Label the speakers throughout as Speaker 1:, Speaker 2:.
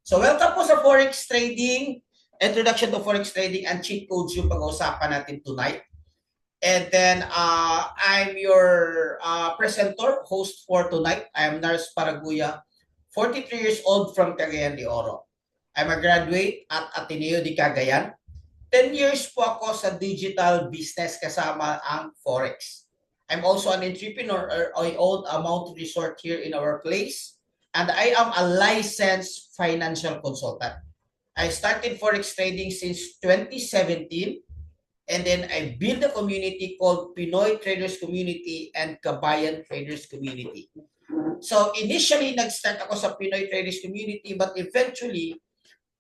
Speaker 1: So welcome po sa Forex Trading, introduction to Forex Trading and cheat codes yung pag-uusapan natin tonight. And then I'm your presenter, host for tonight. I'm Nars Paraguya, 43 years old from Cagayan de Oro. I'm a graduate at Ateneo de Cagayan. 10 years po ako sa digital business kasama ang Forex. I'm also an entrepreneur. I own a mountain resort here in our place. And I am a licensed financial consultant. I started Forex trading since 2017. And then I built a community called Pinoy Traders Community and Kabayan Traders Community. So initially, nag-start ako sa Pinoy Traders Community, but eventually,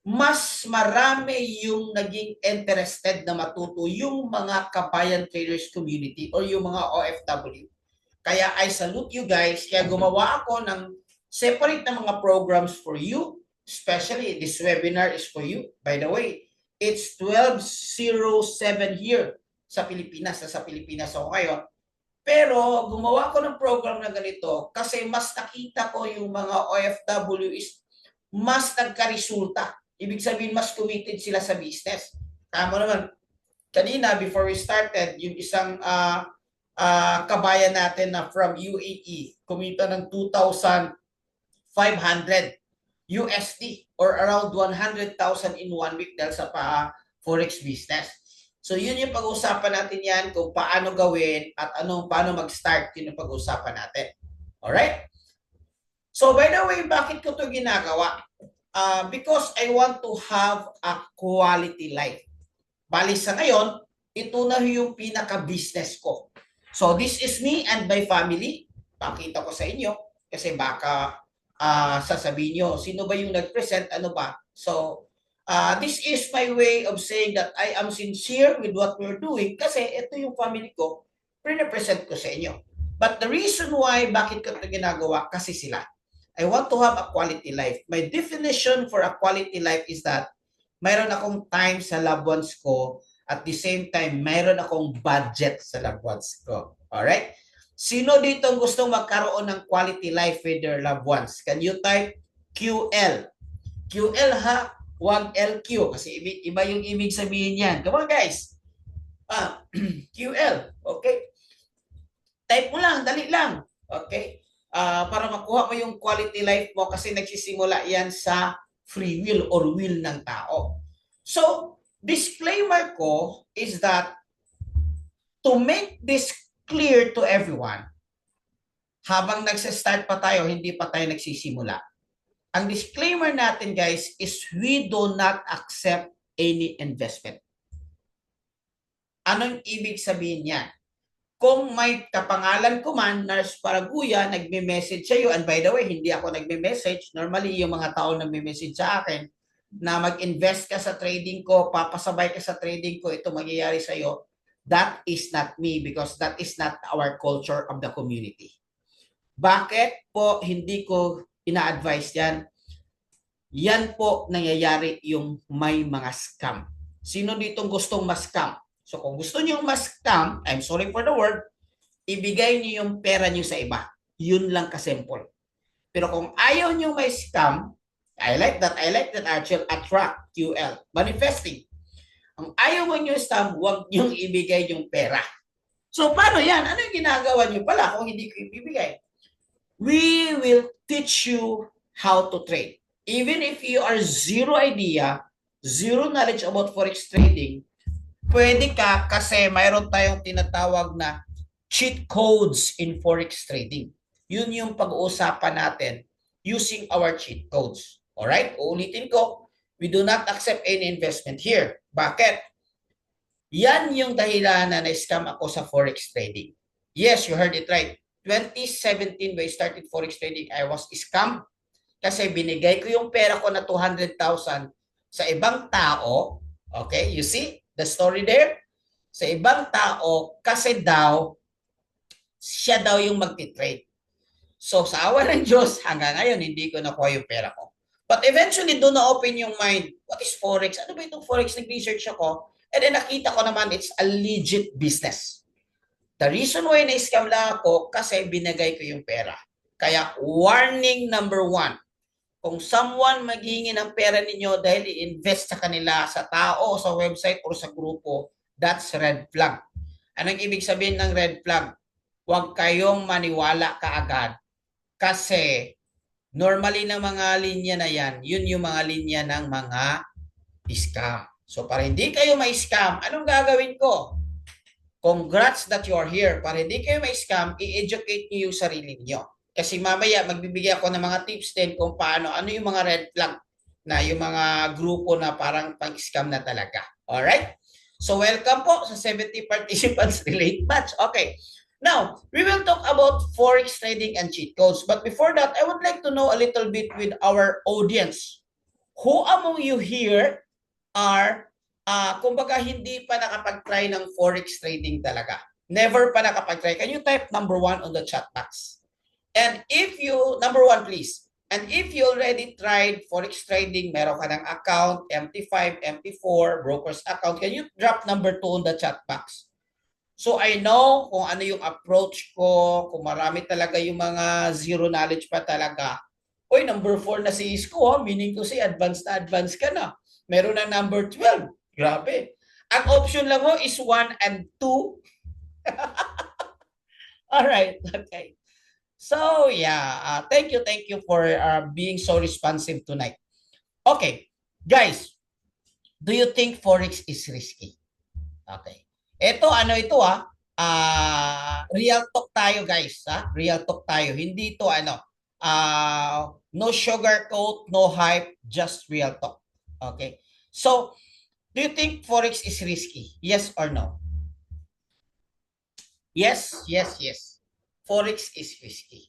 Speaker 1: mas marami yung naging interested na matuto yung mga Kabayan Traders Community or yung mga OFW. Kaya I salute you guys. Kaya gumawa ako ng separate na mga programs for you. Especially, this webinar is for you. By the way, it's 12:07 here sa Pilipinas. Sa Pilipinas ako ngayon. Pero gumawa ko ng program na ganito kasi mas nakita ko yung mga OFW is mas nagka-resulta. Ibig sabihin, mas committed sila sa business. Kamo naman, kanina, before we started, yung isang kabayan natin na from UAE, kumita ng 2,500 USD or around 100,000 in 1 week dahil sa Forex business. So yun yung pag-uusapan natin yan, kung paano gawin at paano mag-start, yun yung pag-uusapan natin. Alright? So by the way, bakit ko ito ginagawa? Because I want to have a quality life. Bali sa ngayon, ito na yung pinaka-business ko. So this is me and my family. Pakita ko sa inyo kasi baka sasabihin nyo, sino ba yung nag-present, ano ba? So this is my way of saying that I am sincere with what we're doing kasi ito yung family ko, pre-present ko sa inyo. But the reason why, bakit ko ito ginagawa, kasi sila. I want to have a quality life. My definition for a quality life is that mayroon akong time sa loved ones ko, at the same time, mayroon akong budget sa loved ones ko. Alright? Sino dito gustong magkaroon ng quality life with their loved ones? Can you type QL? QL ha? Huwag LQ. Kasi iba yung ibig sabihin yan. Come on guys. QL. Okay? Type mo lang. Dali lang. Okay? Para makuha mo yung quality life mo kasi nagsisimula yan sa free will or will ng tao. So, disclaimer ko is that to make this clear to everyone, habang nagsa-start pa tayo, hindi pa tayo nagsisimula. Ang disclaimer natin guys is we do not accept any investment. Anong ibig sabihin niyan? Kung may kapangalan ko man, Nars Paraguya, nagme-message sa iyo, and by the way, hindi ako nagme-message. Normally, yung mga tao nagme-message sa akin na mag-invest ka sa trading ko, papasabay ka sa trading ko, ito mangyayari sa iyo. That is not me because that is not our culture of the community. Bakit po hindi ko ina-advise yan? Yan po nangyayari yung may mga scam. Sino dito gustong ma-scam? So kung gusto niyo ma-scam, I'm sorry for the word, ibigay niyo yung pera niyo sa iba. Yun lang ka-simple. Pero kung ayaw niyo may scam, I like that Archel, attract, QL, manifesting. Ang ayaw mo niyo scam, huwag niyo ibigay yung pera. So paano yan? Ano yung ginagawa niyo pala kung hindi ko ibibigay? We will teach you how to trade. Even if you are zero idea, zero knowledge about Forex trading, pwede ka kasi mayroon tayong tinatawag na cheat codes in Forex trading. Yun yung pag-uusapan natin using our cheat codes. Alright? Uulitin ko, we do not accept any investment here. Bakit? Yan yung dahilan na na-scam ako sa Forex trading. Yes, you heard it right. 2017 when I started Forex trading, I was scammed kasi binigay ko yung pera ko na 200,000 sa ibang tao. Okay, you see the story there? Sa ibang tao kasi daw siya daw yung magti-trade. So sa awa ng Diyos, hanggang ngayon hindi ko nakuha yung pera ko. But eventually doon na open yung mind. What is Forex? Ano ba itong Forex? Nag-research ako. And then nakita ko naman it's a legit business. The reason why na-scam lang ako kasi binigay ko yung pera. Kaya warning number 1, Kung someone maghihingi ng pera ninyo dahil i-invest sa kanila, sa tao, sa website, or sa grupo, that's red flag. Anong ibig sabihin ng red flag? Huwag kayong maniwala kaagad. Kasi normally ng mga linya na yan, yun yung mga linya ng mga scam. So para hindi kayo ma-scam, anong gagawin ko? Congrats that you are here. Para hindi kayo ma-scam, i-educate niyo yung sarili niyo. Kasi mamaya magbibigay ako ng mga tips din kung paano, ano yung mga red flag na yung mga grupo na parang pang-scam na talaga. Alright? So welcome po sa 70 participants relate match. Okay. Now, we will talk about forex trading and cheat codes. But before that, I would like to know a little bit with our audience. Who among you here are, kumbaga, hindi pa nakapag-try ng forex trading talaga? Never pa nakapag-try. Can you type number 1 on the chat box? And if you, number 1 please, and if you already tried forex trading, meron ka ng account, MT5, MT4, broker's account, can you drop number 2 on the chat box? So I know kung ano yung approach ko, kung marami talaga yung mga zero knowledge pa talaga. Oy, number 4 na si Isko, meaning ko si advanced na advanced ka na. Meron na number 12. Grabe. Ang option lang mo is 1 and 2. All right, okay. So yeah, thank you for being so responsive tonight. Okay, guys, do you think forex is risky? Okay. Ito, ano ito real talk tayo guys, real talk tayo. Hindi ito no sugarcoat, no hype, just real talk. Okay. So, do you think forex is risky? Yes or no? Yes. Forex is risky.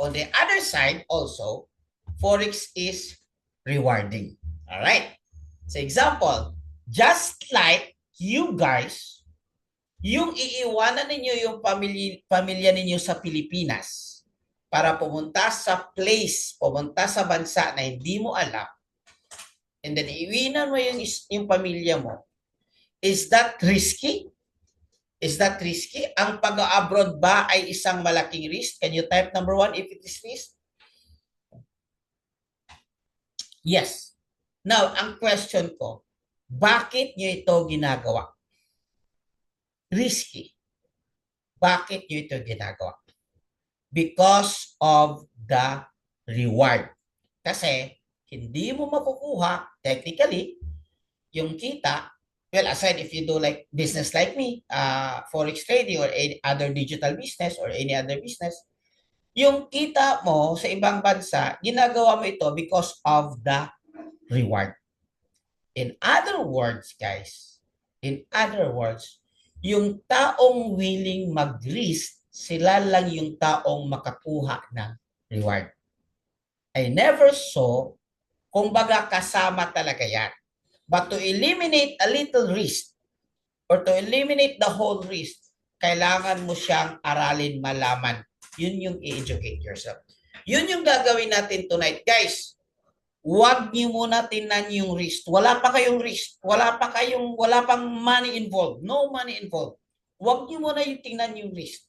Speaker 1: On the other side also, forex is rewarding. All right. So example, just like you guys, yung iiwanan ninyo yung pamilya ninyo sa Pilipinas para pumunta sa place, pumunta sa bansa na hindi mo alam, and then iiwanan mo yung pamilya mo, is that risky? Is that risky? Ang pag-abroad ba ay isang malaking risk? Can you type number 1 if it is risk? Yes. Now, ang question ko, bakit nyo ito ginagawa? Risky. Bakit nyo ito ginagawa? Because of the reward. Kasi, hindi mo makukuha, technically, yung kita, well, aside if you do like business like me, forex trading or any other digital business or any other business, yung kita mo sa ibang bansa, ginagawa mo ito because of the reward. In other words, guys, yung taong willing mag-risk, sila lang yung taong makakuha ng reward. I never saw, kumbaga kasama talaga yan. But to eliminate a little risk or to eliminate the whole risk, kailangan mo siyang aralin, malaman. Yun yung i-educate yourself. Yun yung gagawin natin tonight. Guys, huwag niyo muna tingnan yung risk. Wala pa kayong risk. Wala pang money involved. No money involved. Huwag niyo muna yung tingnan yung risk.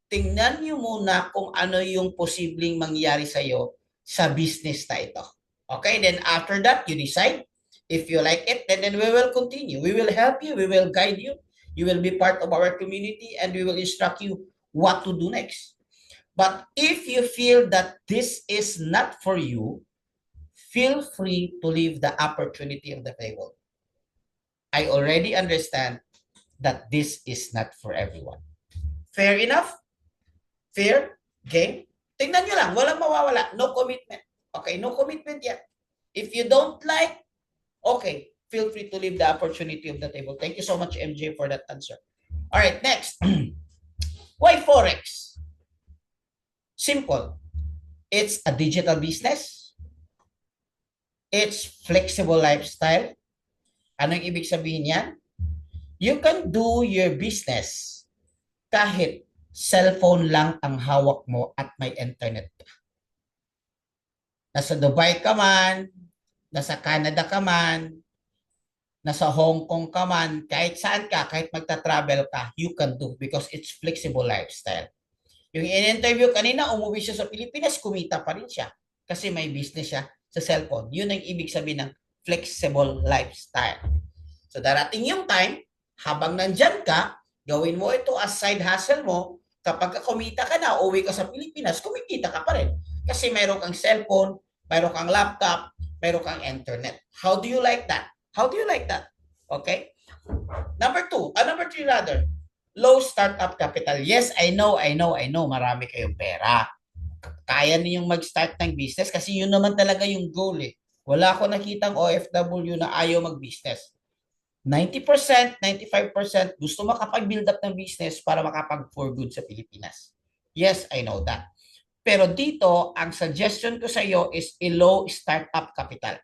Speaker 1: Tingnan niyo muna kung ano yung posibleng mangyari sa'yo sa business na ito. Okay? Then after that, you decide. If you like it, then we will continue. We will help you. We will guide you. You will be part of our community and we will instruct you what to do next. But if you feel that this is not for you, feel free to leave the opportunity of the table. I already understand that this is not for everyone. Fair enough? Fair? Game? Tingnan nyo lang, walang mawawala. No commitment. Okay, no commitment yet. If you don't like, okay, feel free to leave the opportunity of the table. Thank you so much, MJ, for that answer. All right, next. Why Forex? Simple. It's a digital business. It's flexible lifestyle. Anong ibig sabihin yan? You can do your business kahit cellphone lang ang hawak mo at may internet ka. Nasa Dubai ka man, nasa Canada ka man, nasa Hong Kong ka man, kahit saan ka, kahit magta-travel ka, you can do because it's flexible lifestyle. Yung in-interview kanina, umuwi siya sa Pilipinas, kumita pa rin siya. kasi may business siya sa cellphone. Yun ang ibig sabihin ng flexible lifestyle. So darating yung time, habang nandyan ka, gawin mo ito as side hustle mo. Kapag kumita ka na, uwi ka sa Pilipinas, kumikita ka pa rin. Kasi mayroon kang cellphone, mayroon kang laptop, mayroon kang internet. How do you like that? How do you like that? Okay? Number three rather, low startup capital. Yes, I know, marami kayong pera. Kaya ninyong mag-start ng business kasi yun naman talaga yung goal eh. Wala ako nakitang OFW na ayaw mag-business. 90%, 95% gusto makapag-build up ng business para makapag-for good sa Pilipinas. Yes, I know that. Pero dito, ang suggestion ko sa iyo is a low startup capital.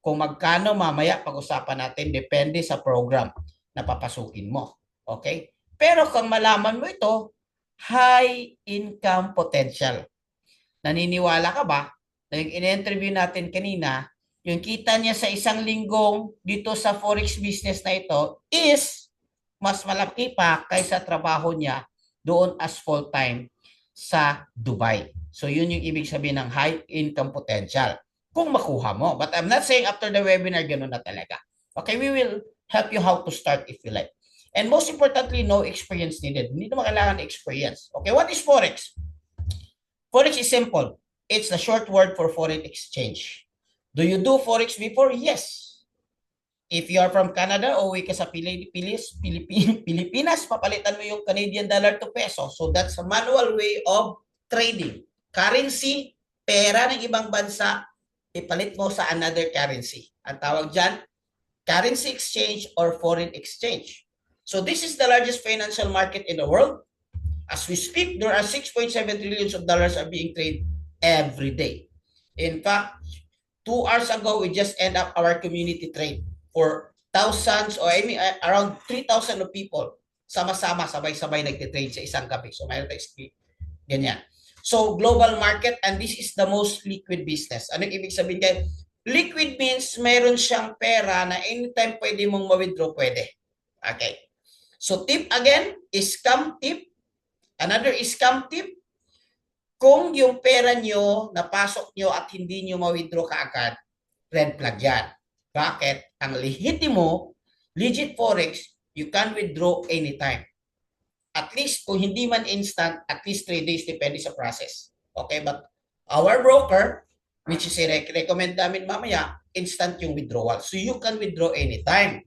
Speaker 1: Kung magkano mamaya pag-usapan natin, depende sa program na papasukin mo. Okay? Pero kung malaman mo ito, high income potential. Naniniwala ka ba na yung in-interview natin kanina, yung kita niya sa isang linggong dito sa forex business na ito is mas malaki pa kaysa trabaho niya doon as full-time sa Dubai. So yun yung ibig sabihin ng high income potential kung makuha mo. But I'm not saying after the webinar ganun na talaga. Okay, we will help you how to start if you like. And most importantly, no experience needed. Hindi naman kailangan experience. Okay, what is forex? Forex is simple. It's the short word for foreign exchange. Do you do forex before? Yes. If you are from Canada, uwi ka sa Pilipinas, papalitan mo yung Canadian dollar to peso. So that's a manual way of trading. Currency, pera ng ibang bansa, ipalit mo sa another currency. Ang tawag dyan, currency exchange or foreign exchange. So this is the largest financial market in the world. As we speak, there are 6.7 trillion of dollars are being traded every day. In fact, 2 hours ago, we just end up our community trade for thousands or around 3,000 of people. Sama-sama, sabay-sabay nagtitrade sa isang gabi. So mayroon tayo ganyan. So global market and this is the most liquid business. Anong ibig sabihin kayo? Liquid means meron siyang pera na anytime pwede mong ma-withdraw, pwede. Okay. So tip again, scam tip. Another scam tip, kung yung pera nyo, napasok nyo at hindi nyo ma-withdraw kaagad, red flag yan. Bakit? Ang lehitimo, legit forex, you can withdraw anytime. At least, kung hindi man instant, at least 3 days, depende sa process. Okay, but our broker, which is recommend namin mamaya, instant yung withdrawal. So you can withdraw anytime.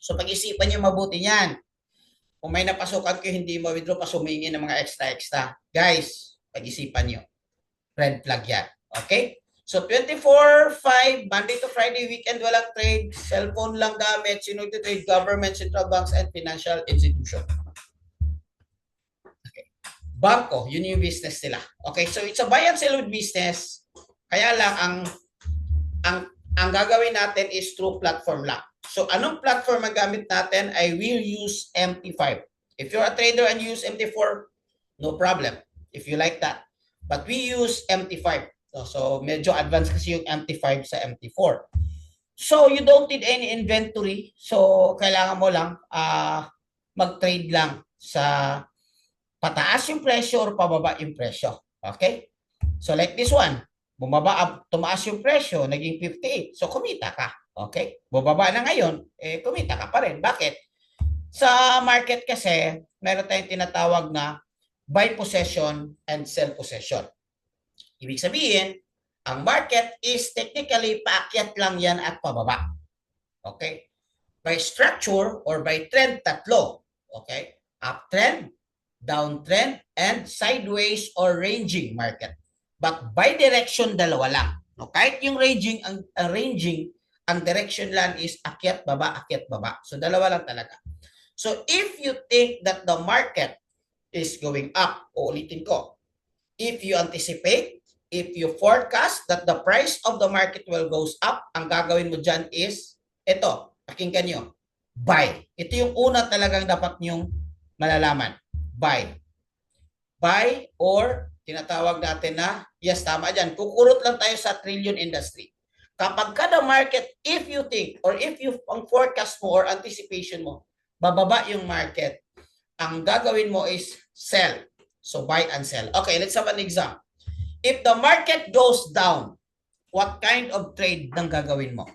Speaker 1: So pag-isipan nyo mabuti yan. Kung may napasukan ko hindi mo withdraw, pasumingi ng mga extra. Guys, pag-isipan nyo. Red flag yan. Okay? So 24/5, Monday to Friday, weekend walang trade, cellphone lang gamit, sino trade, government, central banks, and financial institution. Okay. Banko, yun yung business nila. Okay, so it's a buy and sell business. Kaya lang, ang gagawin natin is through platform lang. So, anong platform ang gamit natin? I will use MT5. If you're a trader and use MT4, no problem. If you like that. But we use MT5. So, medyo advanced kasi yung MT5 sa MT4. So, you don't need any inventory. So, kailangan mo lang mag-trade lang sa pataas yung presyo or pababa yung presyo. Okay? So, like this one. Bumaba, tumaas yung presyo, naging 58. So, kumita ka. Okay? Bumaba na ngayon, kumita ka pa rin. Bakit? Sa market kasi, meron tayong tinatawag na buy possession and sell possession. Ibig sabihin, ang market is technically paakyat lang yan at pababa. Okay? By structure or by trend, tatlo. Okay? Uptrend, downtrend, and sideways or ranging market. But by direction, dalawa lang. No? Kahit yung ranging, ang direction lang is akyat, baba. So, dalawa lang talaga. So, if you think that the market is going up, uulitin ko, if you anticipate, if you forecast that the price of the market will goes up, ang gagawin mo dyan is, ito, pakinggan nyo, buy. Ito yung una talagang dapat nyong malalaman. Buy. Buy or tinatawag natin na, yes, tama dyan, kukurot lang tayo sa trillion industry. Kapag kada market, if you think, or if you ang forecast mo or anticipation mo, bababa yung market, ang gagawin mo is sell. So buy and sell. Okay, let's have an example. If the market goes down, what kind of trade nang gagawin mo?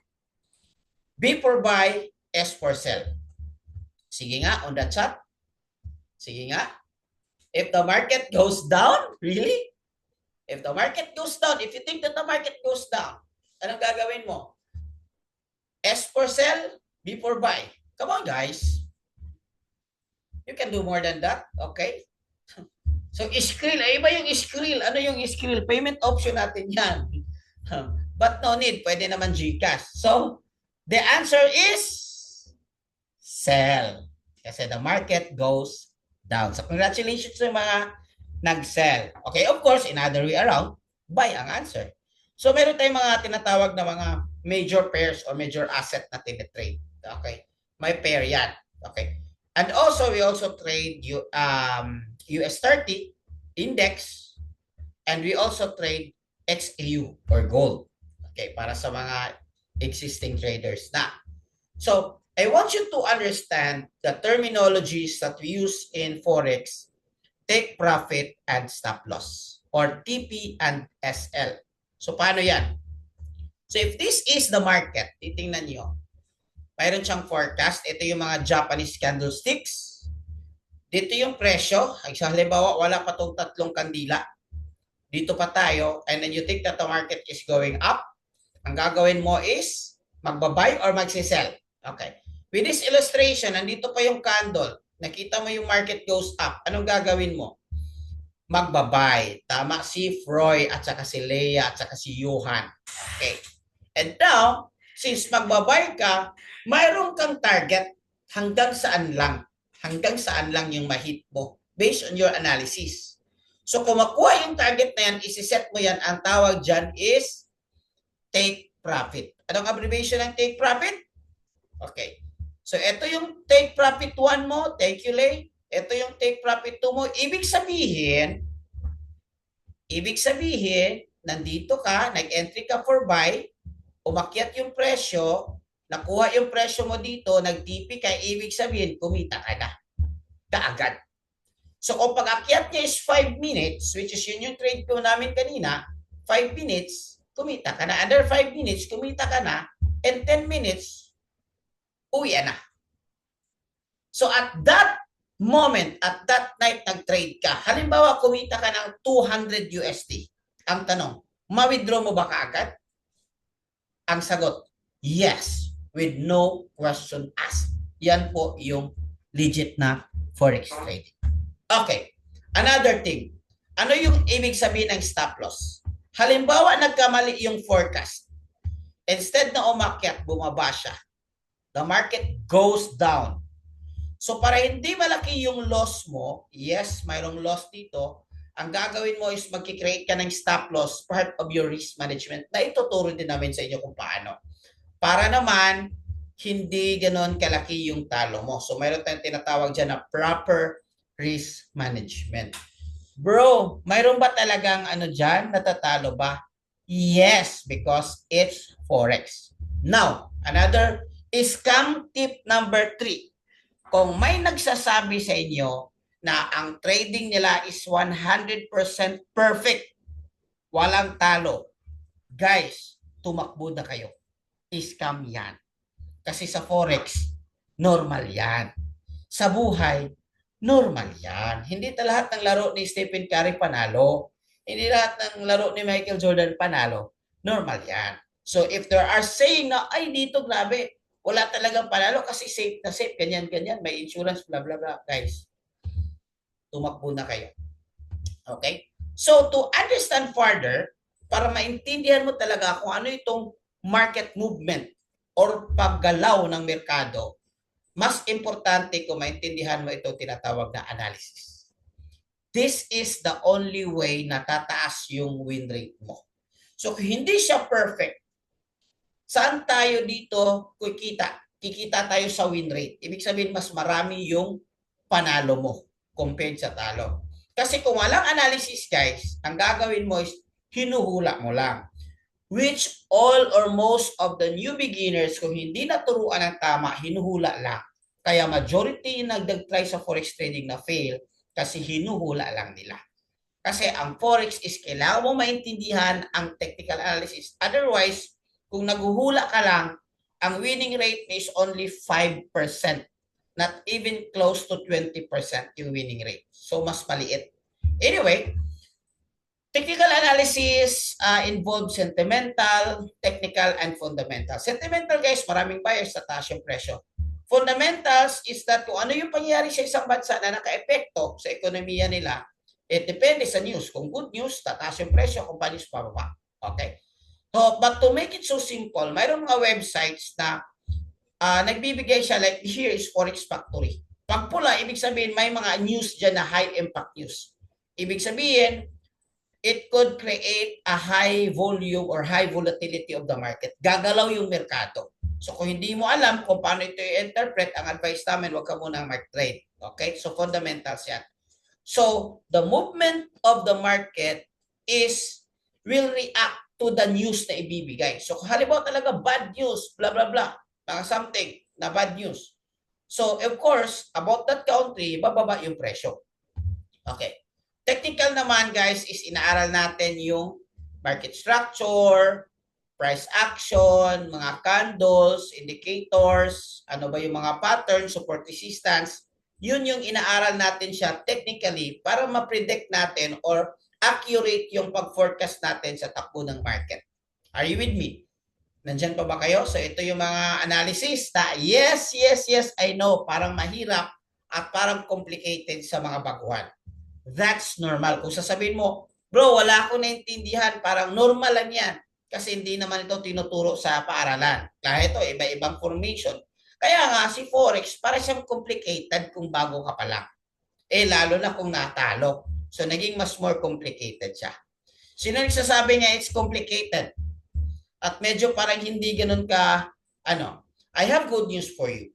Speaker 1: B for buy, S for sell. Sige nga, on the chat. Sige nga. If the market goes down, really? If the market goes down, if you think that the market goes down, anong gagawin mo? S for sell, B for buy. Come on, guys. You can do more than that, okay? So, Skrill, iba yung Skrill. Ano yung Skrill? Payment option natin yan. But no need, pwede naman GCash. So, the answer is sell. Kasi the market goes down. So, congratulations sa mga nag-sell. Okay, of course, in other way around, buy ang answer. So, meron tayong mga tinatawag na mga major pairs or major asset na tinitrade. Okay, may pair yan. Okay. And also, we also trade US 30 index, and we also trade XAU or gold. Okay, para sa mga existing traders na. So, I want you to understand the terminologies that we use in Forex: take profit and stop loss, or TP and SL. So, paano yan? So, if this is the market, titingnan nyo, mayroon siyang forecast. Ito yung mga Japanese candlesticks. Dito yung presyo. Sa halimbawa, wala pa itong tatlong kandila. Dito pa tayo. And then you think that the market is going up. Ang gagawin mo is magbabuy or magsisell. Okay. With this illustration, nandito pa yung candle. Nakita mo yung market goes up. Anong gagawin mo? Magbabuy. Tama si Froy at saka si Leia at saka si Johan. Okay. And now, since magbabuy ka, mayroon kang target hanggang saan lang. Hanggang saan lang yung ma-hit mo based on your analysis. So kung makuha yung target na yan, isi-set mo yan. Ang tawag dyan is take profit. Anong abbreviation ng take profit? Okay. So ito yung take profit 1 mo. Thank you, Lay. Ito yung take profit 2 mo. Ibig sabihin, nandito ka, nag-entry ka for buy, umakyat yung presyo, nakuha yung presyo mo dito, nag-TP ka, ibig sabihin, kumita ka na. Kaagad. So, kung pag-akyat niya is 5 minutes, which is yun yung trade ko namin kanina, 5 minutes, kumita ka na. Under 5 minutes, kumita ka na. And 10 minutes, uwi na. So, at that moment, at that night, nag-trade ka. Halimbawa, kumita ka ng 200 USD. Ang tanong, ma-withdraw mo ba kaagad? Ang sagot, yes. With no question asked. Yan po yung legit na Forex trading. Okay. Another thing. Ano yung ibig sabihin ng stop loss? Halimbawa, nagkamali yung forecast. Instead na umakyat, bumaba siya. The market goes down. So, para hindi malaki yung loss mo, yes, mayroong loss dito, ang gagawin mo is magkikreate ka ng stop loss, part of your risk management, na ituturo din namin sa inyo kung paano. Para naman, hindi ganon kalaki yung talo mo. So, mayroon tayong tinatawag dyan na proper risk management. Bro, mayroon ba talagang dyan, natatalo ba? Yes, because it's Forex. Now, another scam tip number 3. Kung may nagsasabi sa inyo na ang trading nila is 100% perfect, walang talo, guys, tumakbo na kayo. Scam yan. Kasi sa Forex, normal yan. Sa buhay, normal yan. Hindi lahat ng laro ni Stephen Curry panalo. Hindi lahat ng laro ni Michael Jordan panalo. Normal yan. So if there are saying na, ay dito grabe, wala talagang panalo kasi safe na safe, ganyan, may insurance, blah, blah, blah. Guys, tumakbo na kayo. Okay? So to understand further, para maintindihan mo talaga kung ano itong market movement or paggalaw ng merkado, mas importante kung maintindihan mo ito tinatawag na analysis. This is the only way na tataas yung win rate mo. So kung hindi siya perfect, saan tayo dito kikita? Kikita tayo sa win rate. Ibig sabihin, mas marami yung panalo mo compared sa talo. Kasi kung walang analysis, guys, ang gagawin mo is hinuhula mo lang. Which all or most of the new beginners, kung hindi naturuan ng tama, hinuhula lang. Kaya majority yung nagdag-try sa forex trading na fail kasi hinuhula lang nila. Kasi ang Forex is kailangan mo maintindihan ang technical analysis. Otherwise, kung naguhula ka lang, ang winning rate is only 5%. Not even close to 20% yung winning rate. So, mas maliit. Anyway, technical analysis involves sentimental, technical, and fundamental. Sentimental, guys, maraming buyers, tataas yung presyo. Fundamentals is that kung ano yung pangyayari sa isang bansa na naka-epekto sa ekonomiya nila, depende sa news. Kung good news, tataas yung presyo. Kung bad news, pababa. Okay? So, but to make it so simple, mayroon mga websites na nagbibigay siya, like here is Forex Factory. Pag pula, ibig sabihin may mga news dyan na high impact news. Ibig sabihin, it could create a high volume or high volatility of the market. Gagalaw yung merkado. So kung hindi mo alam kung paano ito i-interpret, ang advice namin, huwag ka muna mag-trade. Okay? So fundamentals yan. So the movement of the market will react to the news na ibibigay. So kung halimbawa talaga bad news, blah blah blah, something na bad news. So of course, about that country, bababa yung presyo. Okay. Technical naman, guys, is inaaral natin yung market structure, price action, mga candles, indicators, ano ba yung mga patterns, support resistance. Yun yung inaaral natin siya technically para ma-predict natin or accurate yung pag-forecast natin sa takbo ng market. Are you with me? Nandyan pa ba kayo? So ito yung mga analysis na yes, I know, parang mahirap at parang complicated sa mga baguhan. That's normal. Kung sasabihin mo, bro, wala akong naintindihan, parang normal lang yan. Kasi hindi naman ito tinuturo sa paaralan. Kahit ito, iba-ibang formation. Kaya nga, si Forex, para siyang complicated kung bago ka pa lang. Lalo na kung natalo. So, naging mas more complicated siya. Sino nagsasabi niya it's complicated? At medyo parang hindi ganun ka, I have good news for you.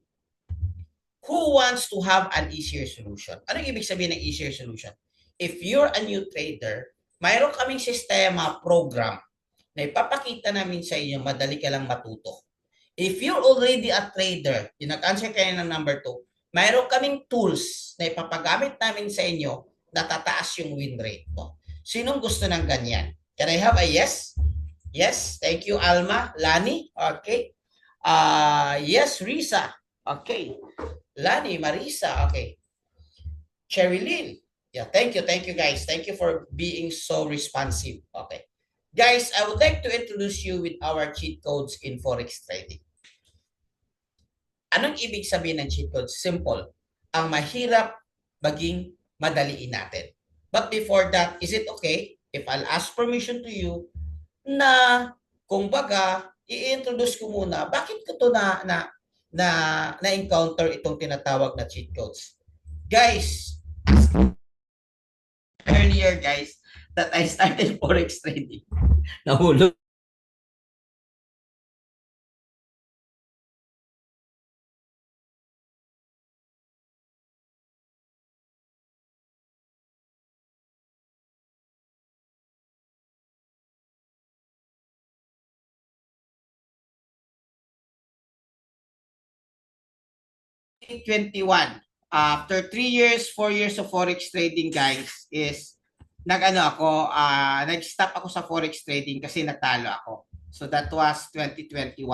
Speaker 1: Who wants to have an easier solution? Anong ibig sabihin ng easier solution? If you're a new trader, mayroon kaming sistema, program, na ipapakita namin sa inyo, madali ka lang matuto. If you're already a trader, yung nag-answer kayo ng number 2, mayroon kaming tools na ipapagamit namin sa inyo na tataas yung win rate mo. Sinong gusto ng ganyan? Can I have a yes? Yes, thank you, Alma. Lani, okay. Yes, Risa, okay. Lani, Marisa, okay. Cherilyn, yeah, thank you guys. Thank you for being so responsive. Okay. Guys, I would like to introduce you with our cheat codes in Forex trading. Anong ibig sabihin ng cheat codes? Simple. Ang mahirap maging madaliin natin. But before that, is it okay if I'll ask permission to you na kung baga, i-introduce ko muna, bakit ko to na-encounter itong tinatawag na cheat codes? Guys, earlier guys, that I started Forex trading. Nahulog. After 3 years, 4 years of Forex trading, guys, is nag-stop ako sa Forex trading kasi natalo ako. So that was 2021.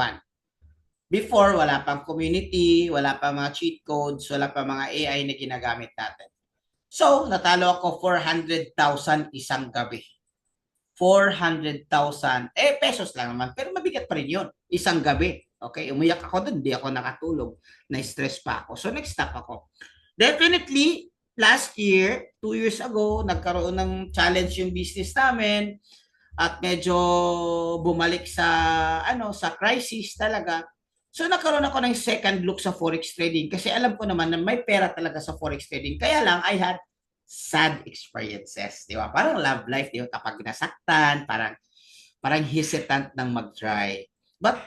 Speaker 1: Before, wala pang community, wala pang mga cheat codes, wala pang mga AI na ginagamit natin. So, natalo ako 400,000 isang gabi. 400,000. Pesos lang naman. Pero mabigat pa rin yun. Isang gabi. Okay? Umiyak ako doon. Hindi ako nakatulog. Na-stress pa ako. So, nag-stop ako. Definitely, last year, 2 years ago, nagkaroon ng challenge yung business namin at medyo bumalik sa crisis talaga. So nagkaroon ako ng second look sa Forex trading kasi alam ko naman na may pera talaga sa Forex trading. Kaya lang I had sad experiences, di ba? Parang love life, di ba? Kapag nasaktan, parang hesitant nang mag-try. But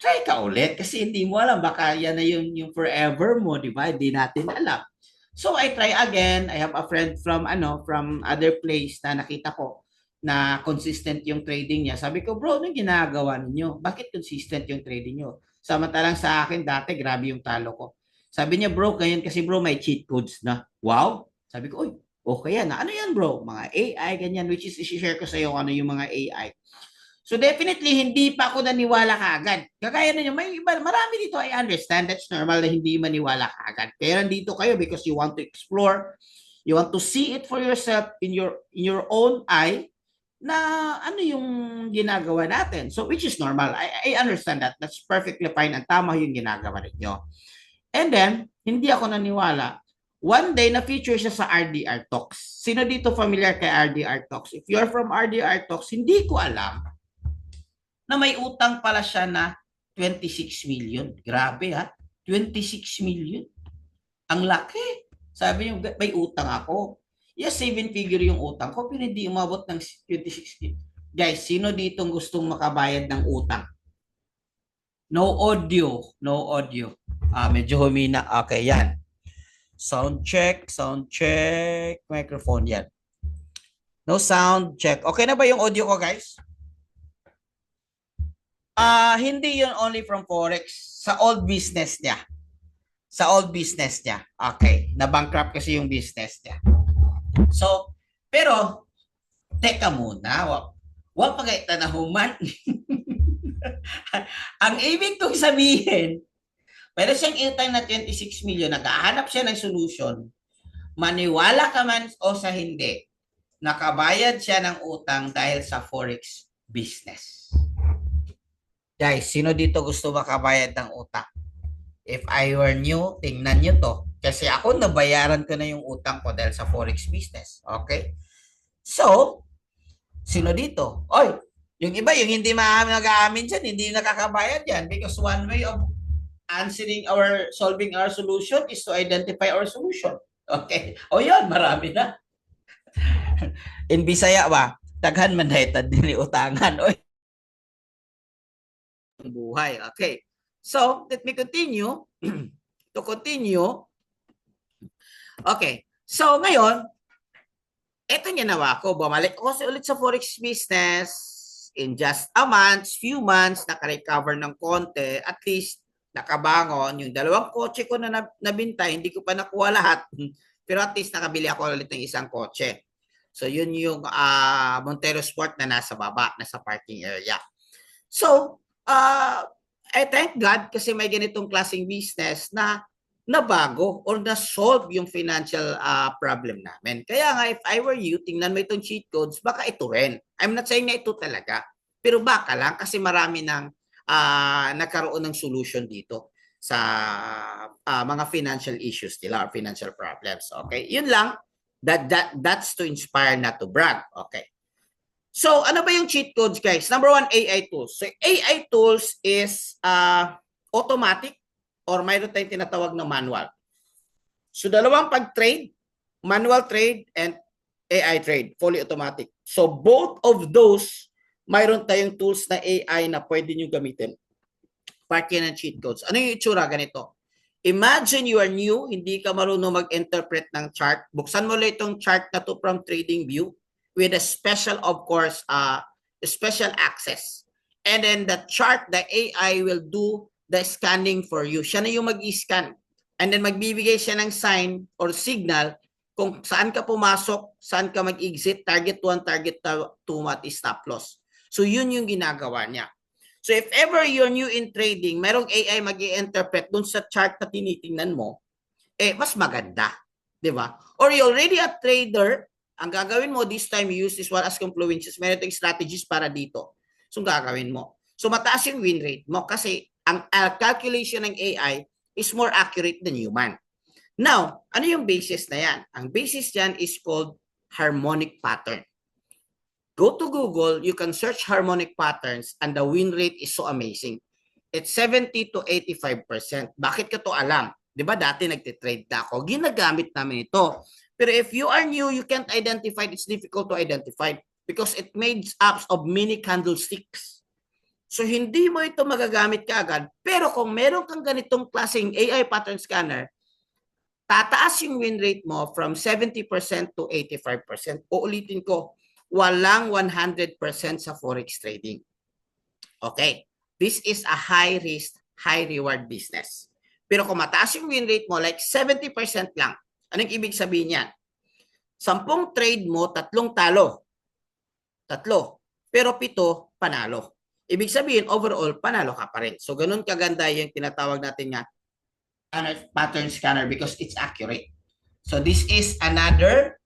Speaker 1: try ka ulit kasi hindi mo alam, baka yan na yung forever mo, di ba? Hindi natin alam. So I try again. I have a friend from other place na nakita ko na consistent yung trading niya. Sabi ko, bro, anong ginagawa ninyo? Bakit consistent yung trading nyo? Samantalang sa akin dati, grabe yung talo ko. Sabi niya, bro, ngayon kasi bro, may cheat codes na. Wow! Sabi ko, Okay yan. Ano yan bro? Mga AI, ganyan, which is isi-share ko sa iyo ano yung mga AI. So definitely, hindi pa ako naniwala kaagad. Kagaya na may iba, marami dito, I understand. That's normal na hindi maniwala kaagad. Pero nandito kayo because you want to explore, you want to see it for yourself in your own eye na ano yung ginagawa natin. So which is normal. I understand that. That's perfectly fine. Ang tama yung ginagawa ninyo. And then, hindi ako naniwala. One day, na-feature siya sa RDR Talks. Sino dito familiar kay RDR Talks? If you're from RDR Talks, hindi ko alam na may utang pala siya na 26 million. Grabe ha, 26 million. Ang laki. Sabi niyo, may utang ako. Yes, 7-figure yung utang ko, pero hindi umabot ng 26 million. Guys, sino dito gustong makabayad ng utang? No audio. No audio. Medyo humina. Okay, yan. Sound check, microphone yan. No sound check. Okay na ba yung audio ko, guys? Hindi yun only from Forex. Sa old business niya. Okay. Na-bankrupt kasi yung business niya. So, pero, teka muna. Wag pagkaita na human. Ang ibig kong sabihin, pero siyang utang na 26 million, naghahanap siya ng solution. Maniwala ka man o sa hindi, nakabayad siya ng utang dahil sa Forex business. Guys, sino dito gusto makabayad ng utang? If I were new, tingnan nyo to. Kasi ako, nabayaran ko na yung utang ko dahil sa Forex business. Okay? So, sino dito? Oy, yung iba, yung hindi mag-aamin dyan, hindi nakakabayad yan because one way of solving our solution is to identify our solution. Okay? O yan, marami na. In Bisaya ba? Taghan man dahitad din utangan. Oy. Buhay. Okay. So, let me continue. To continue. Okay. So, ngayon, eto ginawa ko. Bumalik ako ulit sa Forex business. In just a month, few months, naka-recover ng konti. At least, nakabangon. Yung dalawang kotse ko na nabinta, hindi ko pa nakuha lahat. Pero at least, nakabili ako ulit ng isang kotse. So, yun yung Montero Sport na nasa baba, nasa parking area. So, I thank God kasi may ganitong klaseng business na nabago or na-solve yung financial problem namin. Kaya nga, if I were you, tingnan mo itong cheat codes, baka ito rin. I'm not saying na ito talaga. Pero baka lang kasi marami nang nagkaroon ng solution dito sa mga financial issues nila or financial problems. Okay? Yun lang. That's to inspire, not to brag. Okay. So, ano ba yung cheat codes, guys? Number one, AI tools. So, AI tools is automatic or mayroon tayong tinatawag na manual. So, dalawang pag-trade, manual trade and AI trade, fully automatic. So, both of those, mayroon tayong tools na AI na pwede nyo gamitin. Part yan ng cheat codes. Ano yung itsura? Ganito. Imagine you are new, hindi ka marunong mag-interpret ng chart. Buksan mo lang itong chart na to from trading view with a special, of course, special access. And then the chart, the AI will do the scanning for you. Siya na yung mag-scan. And then magbibigay siya ng sign or signal kung saan ka pumasok, saan ka mag-exit, target 1, target 2, what is stop loss. So yun yung ginagawa niya. So if ever you're new in trading, merong AI mag-i-interpret dun sa chart na tinitingnan mo, mas maganda. Diba? Or you're already a trader, ang gagawin mo this time, you use this one as confluences. Meron itong strategies para dito. So, gagawin mo. So, mataas yung win rate mo kasi ang calculation ng AI is more accurate than human. Now, ano yung basis na yan? Ang basis yan is called harmonic pattern. Go to Google, you can search harmonic patterns and the win rate is so amazing. It's 70 to 85%. Bakit ka to alam? Diba dati nagtitrade na ako? Ginagamit namin ito. Pero if you are new, you can't identify it. It's difficult to identify because it made up of many candlesticks. So, hindi mo ito magagamit kaagad. Pero kung meron kang ganitong klaseng AI pattern scanner, tataas yung win rate mo from 70% to 85%. Uulitin ko, walang 100% sa Forex trading. Okay. This is a high risk, high reward business. Pero kung mataas yung win rate mo, like 70% lang, anong ibig sabihin yan? 10 trade mo, 3 talo. 3. Pero 7 panalo. Ibig sabihin, overall, panalo ka pa rin. So, ganun kaganda yung tinatawag natin nga pattern scanner because it's accurate. So, this is another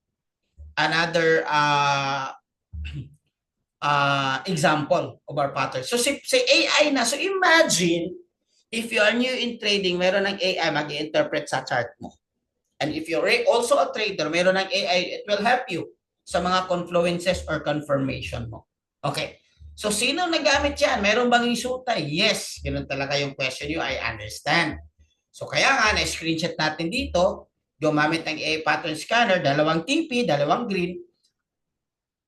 Speaker 1: example of our pattern. So, si AI na. So, imagine, if you are new in trading, meron ng AI mag-i-interpret sa chart mo. And if you're also a trader, meron ng AI, it will help you sa mga confluences or confirmation mo. Okay. So, sino nagamit yan? Meron bang resulta? Yes. Ganun talaga yung question nyo. I understand. So, kaya nga, na-screenshot natin dito, gumamit ng AI pattern scanner, 2 TP, 2 green,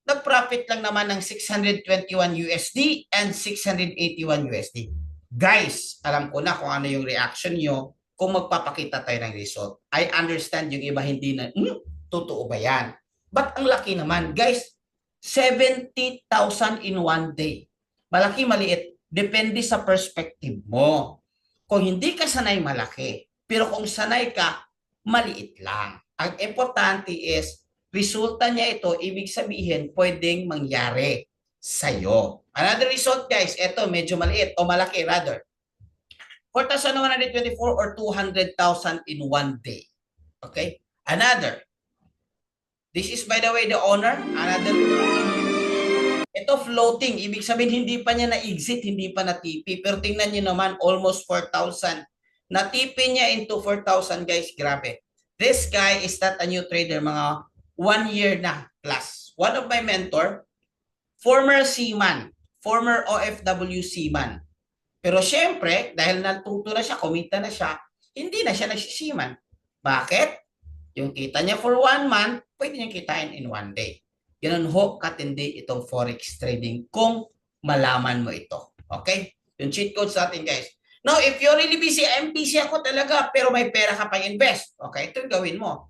Speaker 1: nag-profit lang naman ng 621 USD and 681 USD. Guys, alam ko na kung ano yung reaction nyo kung magpapakita tayo ng result. I understand yung iba hindi na, totoo ba yan? But ang laki naman, guys, 70,000 in one day. Malaki, maliit. Depende sa perspective mo. Kung hindi ka sanay, malaki. Pero kung sanay ka, maliit lang. Ang importante is, resulta niya ito, ibig sabihin, pwedeng mangyari sa'yo. Another result, guys, ito medyo maliit o malaki rather. 4,124 or 200,000 in one day. Okay? Another. This is, by the way, the owner. Another. Ito floating. Ibig sabihin, hindi pa niya na-exit, hindi pa na-TP. Pero tingnan niyo naman, almost 4,000. Na-TP niya into 4,000, guys. Grabe. This guy is not a new trader, mga 1 year na plus. One of my mentor, former seaman, former OFW seaman. Pero syempre, dahil natuto na siya, kumita na siya, hindi na siya nagsisiman. Bakit? Yung kita niya for 1 month, pwede niya kitain in 1 day. Ganun ho katindi itong forex trading kung malaman mo ito. Okay? Yung cheat codes natin, guys. Now, if you're really busy, I'm busy ako talaga, pero may pera ka pa invest. Okay? Ito yung gawin mo.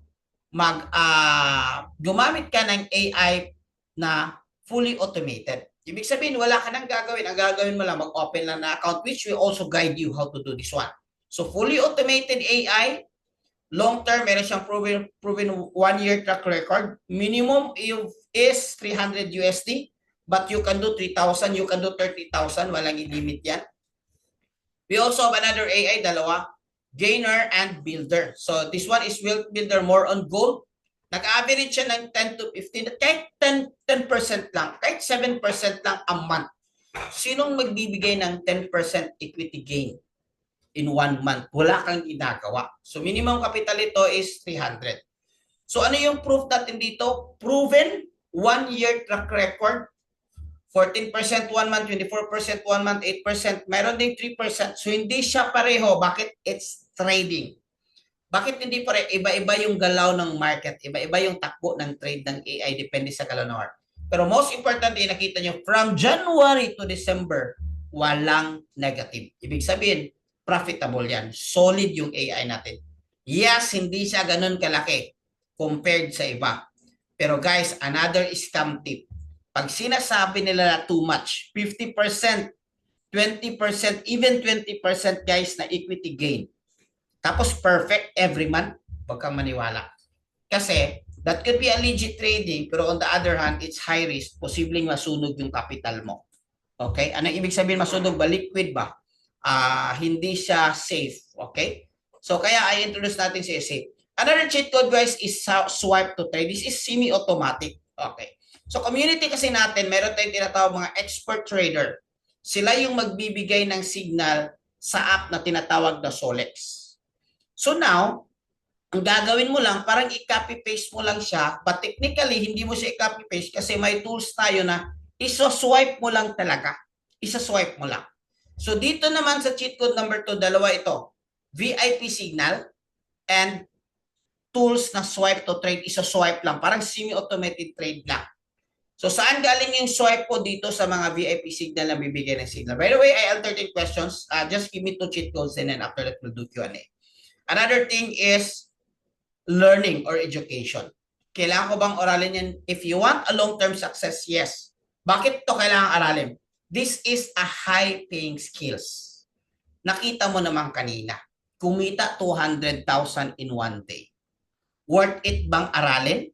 Speaker 1: Gumamit ka ng AI na fully automated. Ibig sabihin, wala ka nang gagawin. Ang gagawin mo lang, mag-open lang na account, which will also guide you how to do this one. So, fully automated AI, long term, meron siyang proven 1-year track record. Minimum is 300 USD, but you can do 3,000, you can do 30,000, walang limit yan. We also have another AI, dalawa, gainer and builder. So, this one is builder more on gold. Nag-average siya ng 10 to 15, kahit 10% lang, kahit 7% lang a month. Sinong magbibigay ng 10% equity gain in 1 month? Wala kang ginagawa. So, minimum capital ito is 300. So, ano yung proof natin dito? Proven 1-year track record, 14% 1 month, 24% 1 month, 8%, meron ding 3%. So, hindi siya pareho. Bakit? It's trading. Bakit hindi pare? Iba-iba yung galaw ng market. Iba-iba yung takbo ng trade ng AI. Depende sa galaw ng market. Pero most important, nakita nyo, from January to December, walang negative. Ibig sabihin, profitable yan. Solid yung AI natin. Yes, hindi siya ganun kalaki compared sa iba. Pero guys, another scam tip. Pag sinasabi nila na too much, 50%, 20%, even 20% guys na equity gain. Tapos perfect every month, wag kang maniwala. Kasi that could be a legit trading, pero on the other hand, it's high risk. Posibleng masunog yung capital mo. Okay? Ano ibig sabihin masunog ba? Liquid ba? Hindi siya safe. Okay? So kaya I introduce natin si safe. Another cheat code guys is swipe to trade. This is semi-automatic. Okay. So community kasi natin, meron tayong tinatawag mga expert trader. Sila yung magbibigay ng signal sa app na tinatawag na Solex. So now, ang gagawin mo lang, parang i-copy-paste mo lang siya, but technically, hindi mo siya i-copy-paste kasi may tools tayo na isa-swipe mo lang talaga. Isa-swipe mo lang. So dito naman sa cheat code number 2, dalawa ito. VIP signal and tools na swipe to trade, isa-swipe lang. Parang semi-automated trade lang. So saan galing yung swipe ko dito sa mga VIP signal na bibigay ng signal? By the way, I have 13 questions. Just give me 2 cheat codes and then after that we'll do Q&A. Another thing is learning or education. Kailangan ko bang aralin yan? If you want a long-term success, yes. Bakit to kailangan aralin? This is a high-paying skills. Nakita mo naman kanina. Kumita 200,000 in 1 day. Worth it bang aralin?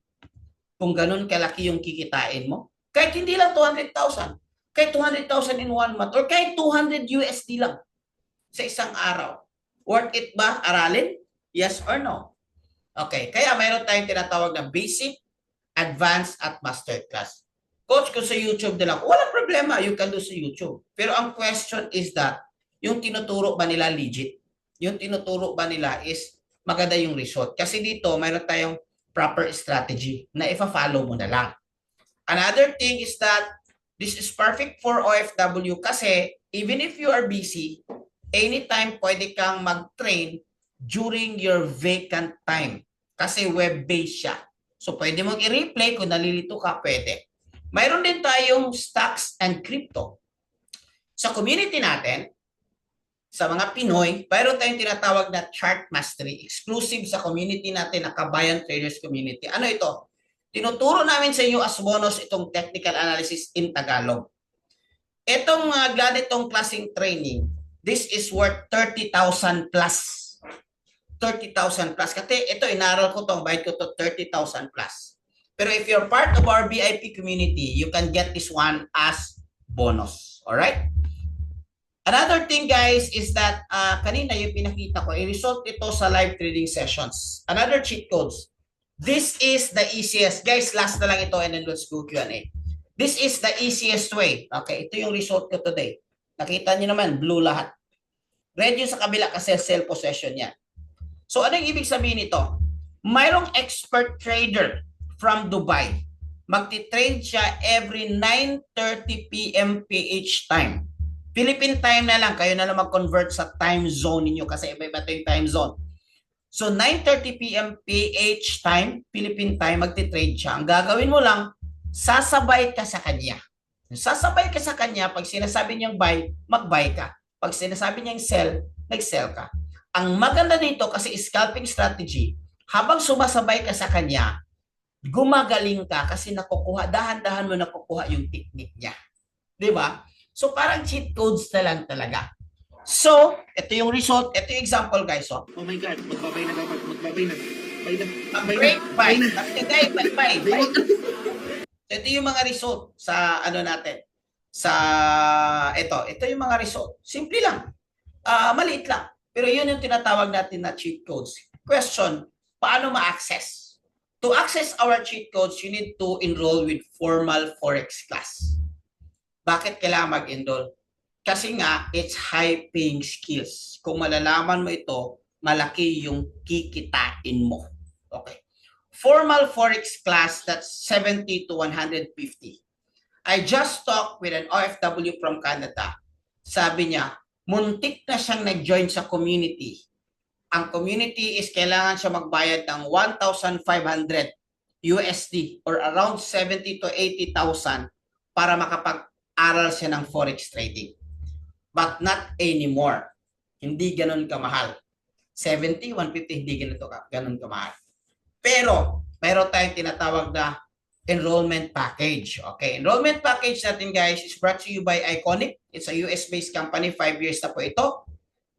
Speaker 1: kung ganun kalaki yung kikitain mo? Kahit hindi lang 200,000, kahit 200,000 in 1 month, or kahit 200 USD lang sa isang araw. Worth it ba aralin? Yes or no? Okay, kaya mayroon tayong tinatawag na basic, advanced, at masterclass. Coach, kung sa YouTube na lang, walang problema, you can do sa YouTube. Pero ang question is that, yung tinuturo ba nila legit? Yung tinuturo ba nila is maganda yung result? Kasi dito, mayroon tayong proper strategy na ifa-follow mo na lang. Another thing is that this is perfect for OFW kasi even if you are busy, anytime pwede kang mag-train during your vacant time kasi web-based siya. So pwede mong i-replay kung nalilito ka, pwede. Mayroon din tayong stocks and crypto. Sa community natin, sa mga Pinoy, mayroon tayong tinatawag na chart mastery, exclusive sa community natin na Kabayan Traders Community. Ano ito? Tinuturo namin sa inyo as bonus itong technical analysis in Tagalog. Itong ganitong klaseng training, this is worth 30,000 plus. 30,000 plus. Kasi ito, inaral ko itong bayad ko to 30,000 plus. Pero if you're part of our VIP community, you can get this one as bonus. Alright? Another thing, guys, is that kanina yung pinakita ko, i-result ito sa live trading sessions. Another cheat codes. This is the easiest. Guys, last na lang ito and then let's go Q&A. This is the easiest way. Okay, ito yung result ko today. Nakita niyo naman, blue lahat. Red yung sa kabila kasi sell possession niya. So, ano yung ibig sabihin nito? Mayroong expert trader from Dubai. Magti-trade siya every 9:30 p.m. PH time. Philippine time na lang. Kayo na lang mag-convert sa time zone ninyo kasi iba-iba ito yung time zone. So, 9:30 p.m. PH time, Philippine time, magti-trade siya. Ang gagawin mo lang, sasabay ka sa kanya. Sasabay ka sa kanya, pag sinasabi niyang buy, mag-buy ka. Pag sinasabi niyang sell, nag-sell ka. Ang maganda dito kasi scalping strategy, habang sumasabay ka sa kanya, gumagaling ka kasi nakukuha, dahan-dahan mo nakukuha yung technique niya. Di ba? So, parang cheat codes na lang talaga. So, ito yung result. Ito yung example, guys. Oh
Speaker 2: my God, magbabay na dapat. Magbabay na.
Speaker 1: Break, buy. Buy. Ito yung mga result sa ano natin. Sa ito yung mga result. Simple lang. Maliit lang. Pero yun yung tinatawag natin na cheat codes. Question, paano ma-access? To access our cheat codes, you need to enroll with formal Forex class. Bakit kailangan mag-enroll? Kasi nga, it's high-paying skills. Kung malalaman mo ito, malaki yung kikitain mo. Okay. Formal Forex class, that's 70 to 150. I just talked with an OFW from Canada. Sabi niya, muntik na siyang nag-join sa community. Ang community is kailangan siya magbayad ng 1,500 USD or around 70 to 80,000 para makapag-aral siya ng Forex trading. But not anymore. Hindi ganun kamahal. 70, 150, hindi ganun kamahal. Pero, mayroon tayong tinatawag na enrollment package. Okay, enrollment package natin, guys, is brought to you by Iconic. It's a US-based company. 5 years na po ito.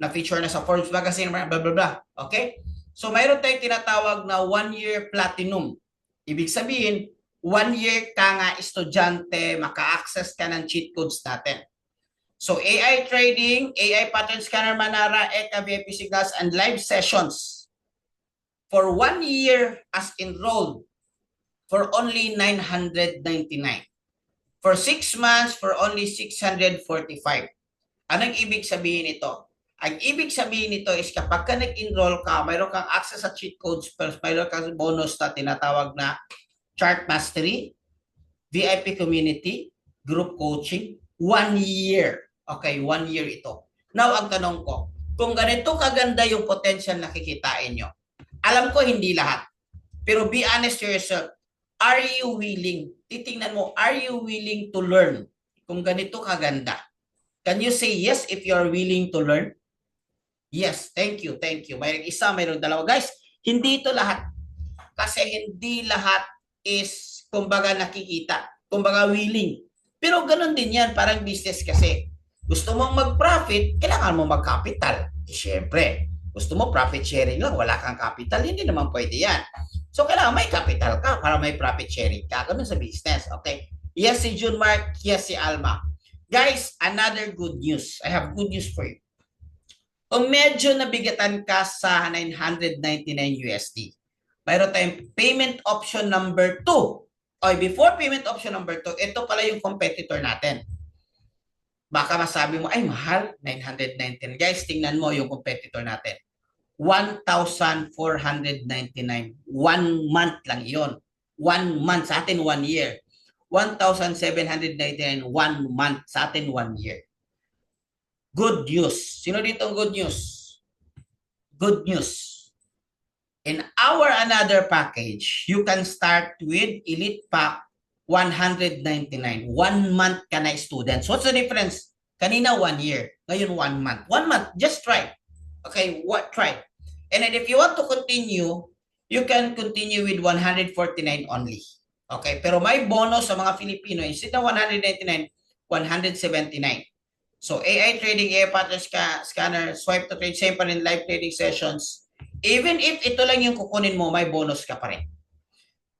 Speaker 1: Na-feature na sa Forbes magazine, blah, blah, blah. Okay? So, mayroon tayong tinatawag na 1-year platinum. Ibig sabihin, 1 year ka nga estudyante, maka-access ka ng cheat codes natin. So, AI trading, AI pattern scanner Manara, ECA, VIP signals, and live sessions for 1 year as enrolled for only 999. For 6 months, for only 645. Anong ibig sabihin ito? Ang ibig sabihin nito is kapag ka nag-enroll ka, mayroon kang access sa cheat codes, pero mayroon kang bonus na tinatawag na chart mastery, VIP community, group coaching, 1 year. Okay, 1 year ito. Now, ang tanong ko, kung ganito kaganda yung potential na kikitain nyo, alam ko hindi lahat, pero be honest to yourself, are you willing? Titingnan mo, are you willing to learn kung ganito kaganda? Can you say yes if you are willing to learn? Yes, thank you, thank you. Mayroong isa, mayroong dalawa. Guys, hindi ito lahat. Kasi hindi lahat is, kumbaga, nakikita. Kumbaga, willing. Pero ganun din yan, parang business kasi. Gusto mong mag-profit, kailangan mo mag-capital. Siyempre, gusto mo profit sharing lang, wala kang capital, hindi naman pwede yan. So, kailangan may capital ka para may profit sharing ka. Ganun sa business. Okay? Yes, si June Mark. Yes, si Alma. Guys, another good news. I have good news for you. Kung medyo nabigatan ka sa 999 USD, mayroon tayong payment option number 2. Okay, before payment option number 2, ito pala yung competitor natin. Baka masabi mo, ay mahal, 919. Guys, tingnan mo yung competitor natin. 1,499. 1 month lang yon. 1 month. Sa atin, 1 year. 1,799. 1 month. Sa atin, 1 year. Good news. Sino dito ang good news? Good news. In our another package, you can start with Elite Pack 199. 1 month ka na students. What's the difference? Kanina 1 year. Ngayon 1 month. 1 month. Just try. Okay, try. And then if you want to continue, you can continue with 149 only. Okay, pero may bonus sa mga Filipino. Instead na 199, 179. So, AI trading, AI pattern scanner, swipe to trade, same pa rin live trading sessions. Even if ito lang yung kukunin mo, may bonus ka pa rin.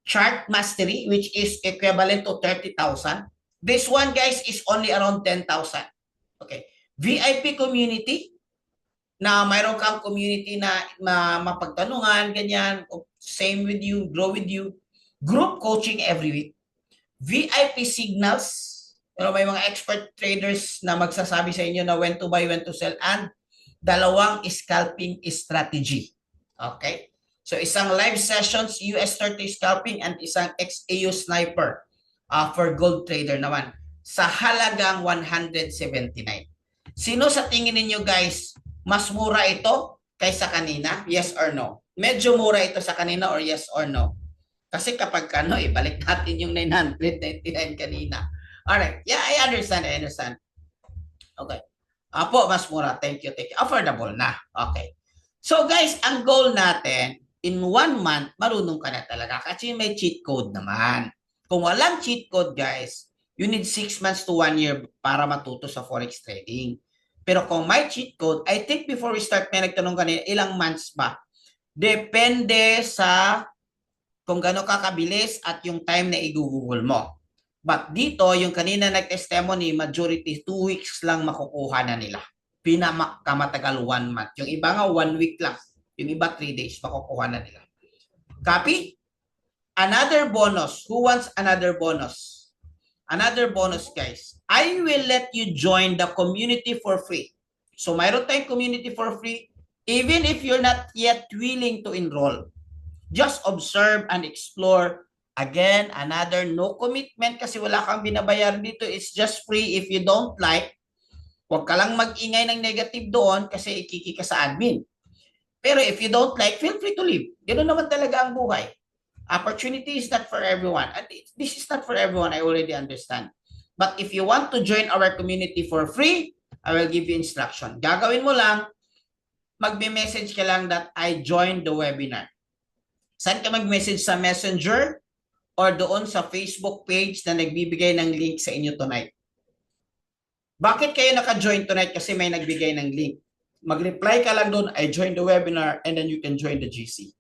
Speaker 1: Chart mastery, which is equivalent to 30,000. This one, guys, is only around 10,000. Okay. VIP community, na mayroon kang community na mapagtanungan, ganyan, same with you, grow with you. Group coaching every week. VIP signals, may mga expert traders na magsasabi sa inyo na when to buy, when to sell, and dalawang scalping strategy. Okay? So, isang live sessions, US30 scalping, and isang XAU sniper for gold trader naman sa halagang 179. Sino sa tingin ninyo, guys, mas mura ito kaysa kanina? Yes or no? Medyo mura ito sa kanina or yes or no? Kasi kapag ibalik natin yung 999 kanina. Alright. Yeah, I understand. Okay. Apo, mas mura. Thank you. Affordable na. Okay. So guys, ang goal natin, in 1 month, marunong ka na talaga. Kasi may cheat code naman. Kung walang cheat code, guys, you need 6 months to 1 year para matuto sa forex trading. Pero kung may cheat code, I think before we start, may nagtanong kanina, ilang months ba? Depende sa kung gaano ka kabilis at yung time na i-google mo. But dito, yung kanina nag-testimony, majority 2 weeks lang makukuha na nila. Pinakamatagal 1 month. Yung iba nga 1 week lang. Yung iba 3 days makukuha na nila. Copy? Another bonus. Who wants another bonus? Another bonus, guys. I will let you join the community for free. So, mayroon tayong community for free even if you're not yet willing to enroll. Just observe and explore. Again, another no commitment kasi wala kang binabayaran dito. It's just free. If you don't like, huwag ka lang mag-ingay ng negative doon kasi ikiki ka sa admin. Pero if you don't like, feel free to leave. Ganoon naman talaga ang buhay. Opportunity is not for everyone. And this is not for everyone, I already understand. But if you want to join our community for free, I will give you instruction. Gagawin mo lang, magme-message ka lang that I joined the webinar. Saan ka mag-message? Sa Messenger or doon sa Facebook page na nagbibigay ng link sa inyo tonight. Bakit kayo naka-join tonight? Kasi may nagbigay ng link. Mag-reply ka lang doon, I joined the webinar, and then you can join the GC.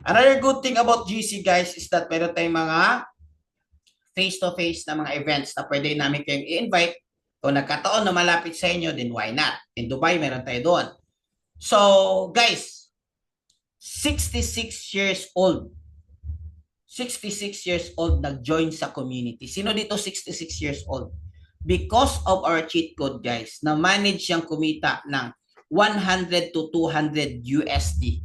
Speaker 1: Another good thing about GC, guys, is that meron tayong mga face-to-face na mga events na pwede namin kayong i-invite. Kung nagkataon na malapit sa inyo, then why not? In Dubai, meron tayo doon. So, guys, 66 years old. 66 years old nag-join sa community. Sino dito 66 years old? Because of our cheat code, guys, na-manage siyang kumita ng 100 to 200 USD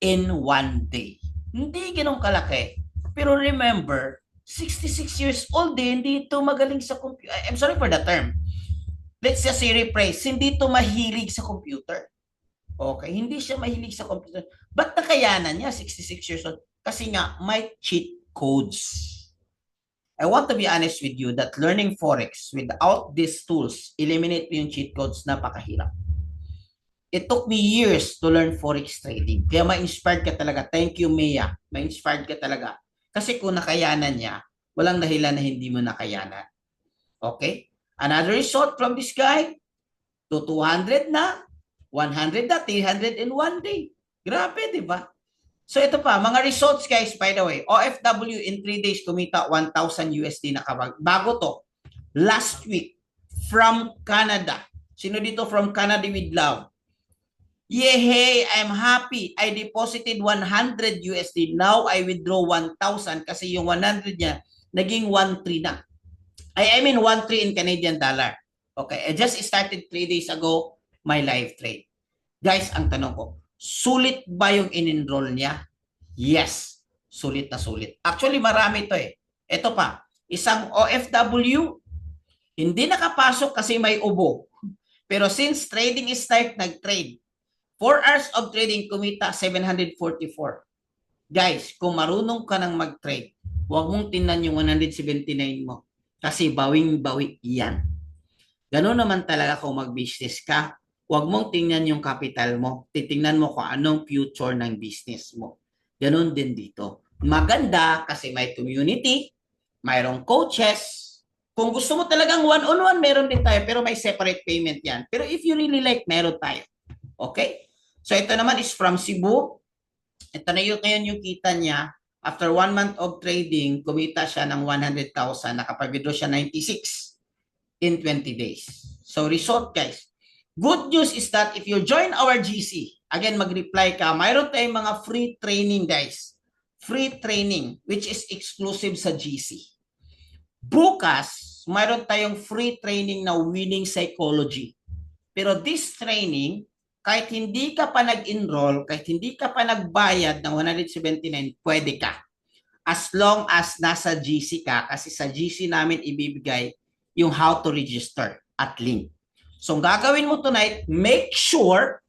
Speaker 1: in 1 day. Hindi ganun kalaki. Pero remember, 66 years old hindi ito magaling sa computer. I'm sorry for the term. Let's just say rephrase, hindi ito mahilig sa computer. Okay, hindi siya mahilig sa computer. Ba't nakayanan niya 66 years old? Kasi nga, may cheat codes. I want to be honest with you that learning Forex without these tools, eliminate yung cheat codes, napakahirap. It took me years to learn Forex trading. Kaya ma-inspired ka talaga. Thank you, Mia. Ma-inspired ka talaga. Kasi kung nakayanan niya, walang dahilan na hindi mo nakayanan. Okay? Another result from this guy, to 200 na, 100 na, 300 in 1 day. Grabe, di ba? So ito pa, mga results guys, by the way, OFW in 3 days kumita 1,000 USD na kabag. Bago to, last week, from Canada. Sino dito from Canada with love? Yehey, I'm happy. I deposited 100 USD. Now I withdraw 1,000 kasi yung 100 niya naging 1,3 na. I mean 1,3 in Canadian dollar. Okay, I just started 3 days ago my live trade. Guys, ang tanong ko, sulit ba yung in-enroll niya? Yes, sulit na sulit. Actually, marami to eh. Ito pa, isang OFW, hindi nakapasok kasi may ubo. Pero since trading is start, nag-trade. 4 hours of trading, kumita 744. Guys, kung marunong ka ng mag-trade, huwag mong tingnan yung 179 mo. Kasi bawing-bawi yan. Ganun naman talaga kung mag-business ka. Huwag mong tingnan yung capital mo. Titingnan mo kung anong future ng business mo. Ganun din dito. Maganda kasi may community, mayroong coaches. Kung gusto mo talagang one-on-one, meron din tayo. Pero may separate payment yan. Pero if you really like, meron tayo. Okay? So ito naman is from Cebu. Ito na yun ngayon yung kita niya. After 1 month of trading, kumita siya ng 100,000. Nakapag-withdraw siya 96 in 20 days. So result guys. Good news is that if you join our GC, again mag-reply ka, mayroon tayong mga free training guys. Free training which is exclusive sa GC. Bukas, mayroon tayong free training na winning psychology. Pero this training, kahit hindi ka pa nag-enroll, kahit hindi ka pa nagbayad ng 179, pwede ka. As long as nasa GC ka, kasi sa GC namin ibibigay yung how to register at link. So, gagawin mo tonight, make sure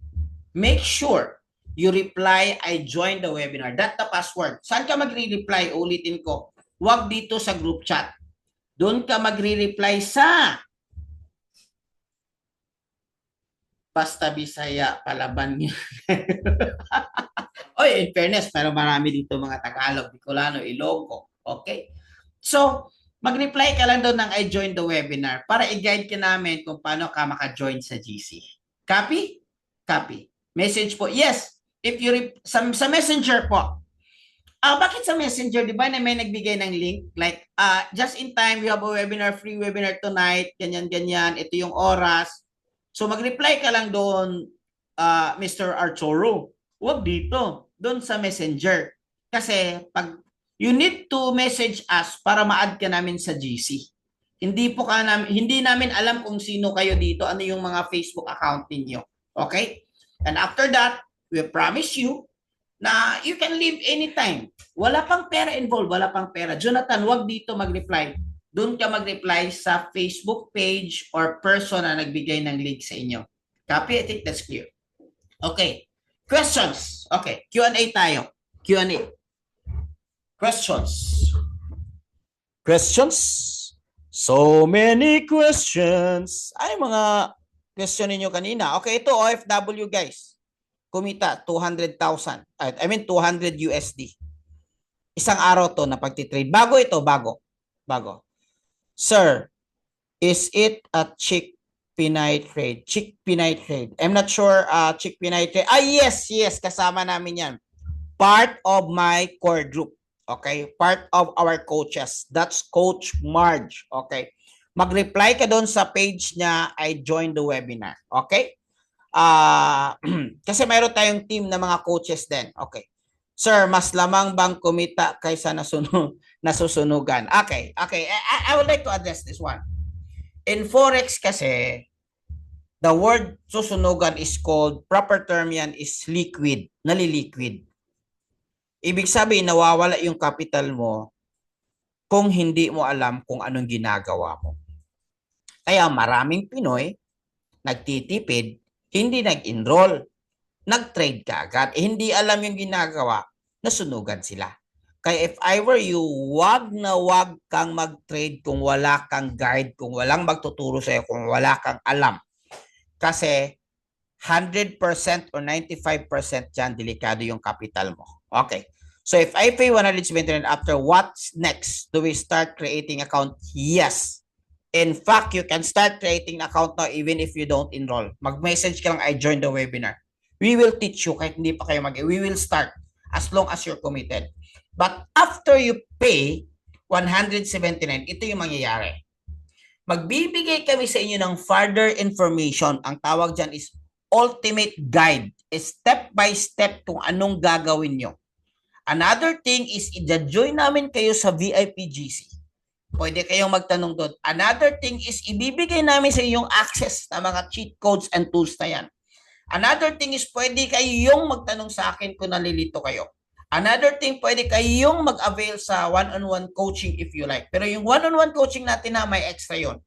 Speaker 1: you reply, I joined the webinar. That's the password. Saan ka magre-reply? Ulitin ko. Huwag dito sa group chat. Doon ka magre-reply sa basta Bisaya, palaban niya. Oy, in fairness, pero marami dito mga Tagalog, Bicolano, Ilonggo. Okay? So, mag-reply ka lang doon ng I joined the webinar para i-guide ka namin kung paano ka maka-join sa GC. Copy? Copy. Message po. Yes. If you sa Messenger po. Bakit sa Messenger? Di ba na may nagbigay ng link? Like, just in time, we have a webinar, free webinar tonight. Ganyan, ganyan. Ito yung oras. So, mag-reply ka lang doon, Mr. Arturo. Huwag dito. Doon sa Messenger. Kasi, pag you need to message us para ma-add ka namin sa GC. Hindi namin alam kung sino kayo dito, ano yung mga Facebook account ninyo. Okay? And after that, we promise you na you can leave anytime. Wala pang pera involved, wala pang pera. Jonathan, wag dito mag-reply. Doon ka mag-reply sa Facebook page or person na nagbigay ng link sa inyo. Copy? I think that's clear. Okay. Questions. Okay. Q&A tayo. Q&A. Questions. Questions? So many questions. Ay, mga question ninyo kanina. Okay, ito OFW guys. Kumita 200,000. I mean 200 USD. Isang araw to na pagtitrade. Bago ito, bago. Sir, is it a chick Pinay trade? Chick Pinay trade. I'm not sure chick Pinay trade. Yes, kasama namin yan. Part of my core group. Okay? Part of our coaches. That's Coach Marge. Okay? Mag-reply ka doon sa page niya, I joined the webinar. Okay? Kasi mayroon tayong team na mga coaches din. Okay. Sir, mas lamang bang kumita kaysa nasusunugan? Okay. I would like to address this one. In Forex kasi, the word susunugan is called, proper term yan is liquid, naliliquid. Ibig sabihin, nawawala yung capital mo kung hindi mo alam kung anong ginagawa mo. Kaya maraming Pinoy nagtitipid, hindi nag-enroll, nag-trade ka agad, hindi alam yung ginagawa, nasunugan sila. Kaya if I were you, wag kang mag-trade kung wala kang guide, kung walang magtuturo sa'yo, kung wala kang alam. Kasi 100% or 95% dyan, delikado yung capital mo. Okay. So if I pay 179, after what's next? Do we start creating account? Yes. In fact, you can start creating account now even if you don't enroll. Mag-message ka lang, I joined the webinar. We will teach you kahit hindi pa kayo we will start. as long as you're committed. But after you pay 179, ito yung mangyayari. Magbibigay kami sa inyo ng further information. Ang tawag dyan is ultimate guide. Step by step kung anong gagawin nyo. Another thing is, i-join namin kayo sa VIP GC. Pwede kayong magtanong doon. Another thing is, ibibigay namin sa inyong access na mga cheat codes and tools na yan. Another thing is, pwede kayong magtanong sa akin kung nalilito kayo. Another thing, pwede kayong mag-avail sa one-on-one coaching if you like. Pero yung one-on-one coaching natin na may extra yon.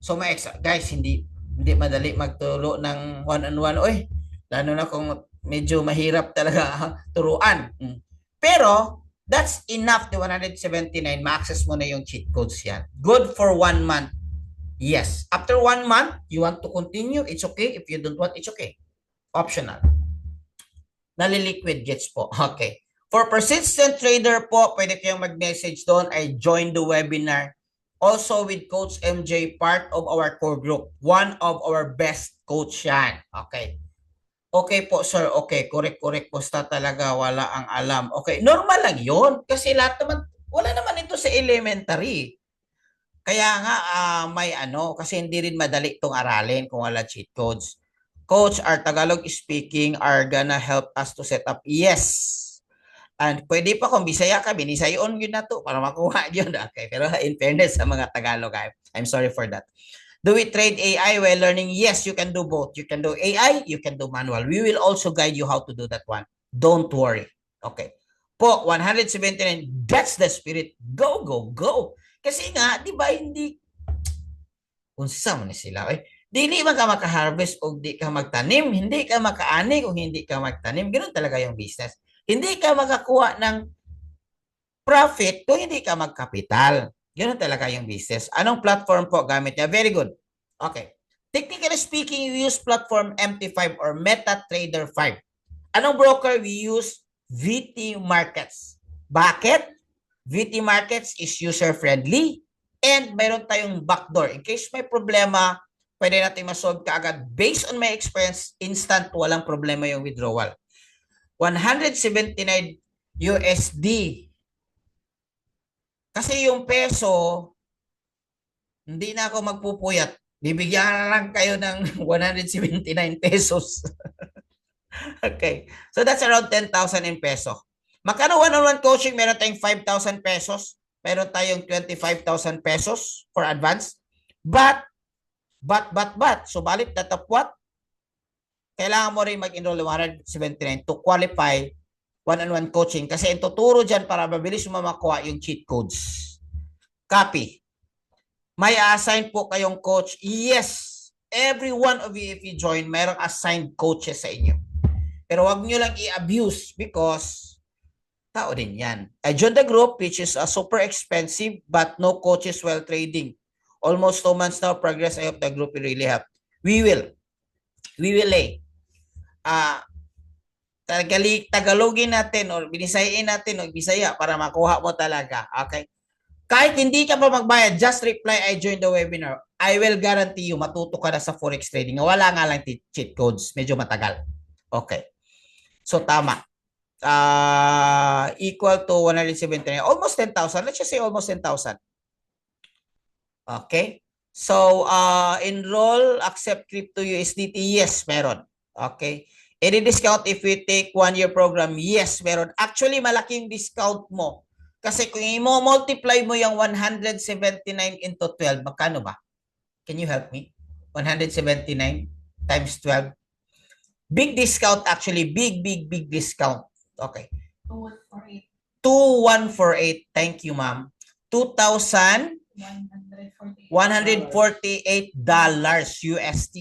Speaker 1: So may extra. Guys, hindi madali magturo ng one-on-one. Oy, lalo na kung medyo mahirap talaga turuan. Pero, that's enough, the 179, ma-access mo na yung cheat codes yan. Good for 1 month. Yes. After 1 month, you want to continue, it's okay. If you don't want, it's okay. Optional. Naliliquid gets po. Okay. For persistent trader po, pwede kayong mag-message doon. I joined the webinar. Also with Coach MJ, part of our core group. One of our best coach yan. Okay. Okay po, sir. Okay, correct. Basta talaga wala ang alam. Okay, normal lang yun. Kasi lahat naman, wala naman ito sa elementary. Kaya nga, may kasi hindi rin madali itong aralin kung wala cheat codes. Coach, our Tagalog speaking are gonna help us to set up. Yes. And pwede pa kung Bisaya ka, binisayon yun na to para makuha yun. Okay, pero in fairness sa mga Tagalog, I'm sorry for that. Do we trade AI while learning? Yes, you can do both. You can do AI, you can do manual. We will also guide you how to do that one. Don't worry. Okay. Po, 179, that's the spirit. Go. Kasi nga, di ba, hindi, unsa man sila, Dili man ka maka-harvest o di ka magtanim. Hindi ka maka-ani kung hindi ka magtanim. Ganun talaga yung business. Hindi ka makakuha ng profit kung hindi ka magkapital. Ganun talaga yung business. Anong platform po gamit niya? Very good. Okay. Technically speaking, we use platform MT5 or MetaTrader 5. Anong broker? We use VT Markets. Bakit? VT Markets is user-friendly and mayroon tayong backdoor. In case may problema, pwede natin masolve kaagad. Based on my experience, instant, walang problema yung withdrawal. 179 USD. Kasi yung peso, hindi na ako magpupuyat. Bibigyan lang kayo ng 179 pesos. Okay. So that's around 10,000 in peso. Magkano one-on-one coaching? Meron tayong 5,000 pesos. Meron tayong 25,000 pesos for advance. But, subalit tatapwat, kailangan mo rin mag-enroll 179 to qualify one-on-one coaching kasi ituturo dyan para mabilis mo makuha yung cheat codes. Copy. May assign po kayong coach. Yes. Every one of you, if you join, mayroong assigned coaches sa inyo. Pero wag nyo lang i-abuse because tao din yan. I joined the group which is super expensive but no coaches while trading. Almost 2 months now progress. I hope the group will really help. We will. Tagalogin natin or binisayin natin o Bisaya para makuha mo talaga. Okay? Kahit hindi ka pa magbayad, just reply, I joined the webinar. I will guarantee you, matuto ka na sa forex trading. Wala nga lang cheat codes. Medyo matagal. Okay. So, tama. Equal to 179. Almost 10,000. Let's just say almost 10,000. Okay. So, enroll, accept crypto USDT. Yes, meron. Okay. Any discount if we take 1-year program? Yes, meron. Actually, malaking discount mo. Kasi kung i-multiply mo yung 179 into 12, magkano ba? Can you help me? 179 times 12. Big discount actually. Big discount. Okay. 2148. Thank you, ma'am. 2,148 USD.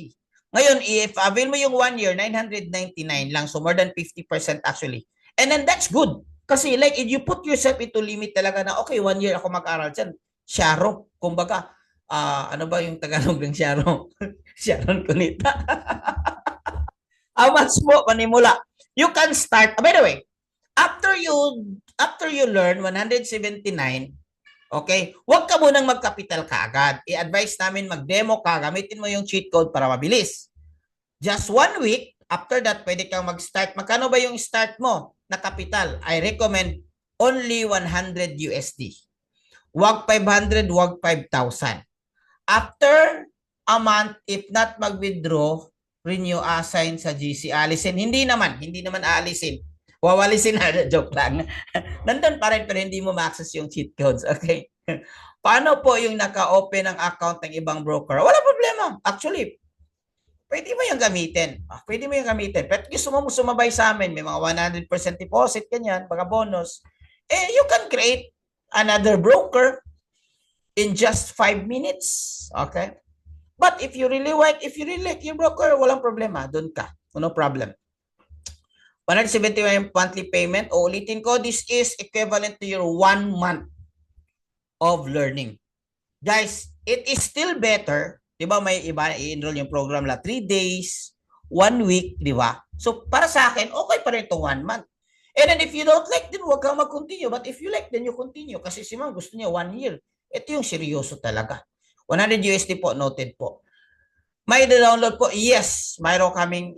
Speaker 1: Ngayon, if avail mo yung 1 year, 999 lang. So, more than 50% actually. And then, that's good. Kasi, like, if you put yourself into limit talaga na, okay, 1 year ako mag-aral dyan. Syaro. Kumbaga, ano ba yung Tagalog ng Syaro? Sharon Cunita. How much mo panimula? You can start. By the way, after you learn 179, okay, huwag ka munang magkapital kaagad. I-advise namin mag-demo ka, gamitin mo yung cheat code para mabilis. Just 1 week, after that, pwede kang mag-start. Magkano ba yung start mo? na kapital, I recommend only 100 USD. Wag 500, wag 5,000. After a month, if not mag-withdraw, renew, assign sa GC, alisin. Hindi naman aalisin. Wawalisin na, joke lang. Nandun pa rin pero hindi mo ma-access yung cheat codes. Okay? Paano po yung naka-open ng account ng ibang broker? Wala problema. Actually, pwede mo yung gamitin. Pwede mo yung gamitin. Pero gusto mo sumabay sa amin, may mga 100% deposit, ganyan, mga bonus. You can create another broker in just 5 minutes. Okay? But if you really like your broker, walang problema. Doon ka. No problem. 171 monthly payment. Ulitin ko, this is equivalent to your 1 month of learning. Guys, it is still better. Di ba may iba i-enroll yung program la 3 days, 1 week, di ba? So para sa akin, okay pa rin ito 1 month. And then if you don't like, then huwag kang mag-continue. But if you like, then you continue. Kasi si ma'am gusto niya 1 year. Ito yung seryoso talaga. 100 USD po, noted po. May download po? Yes. Mayroon kaming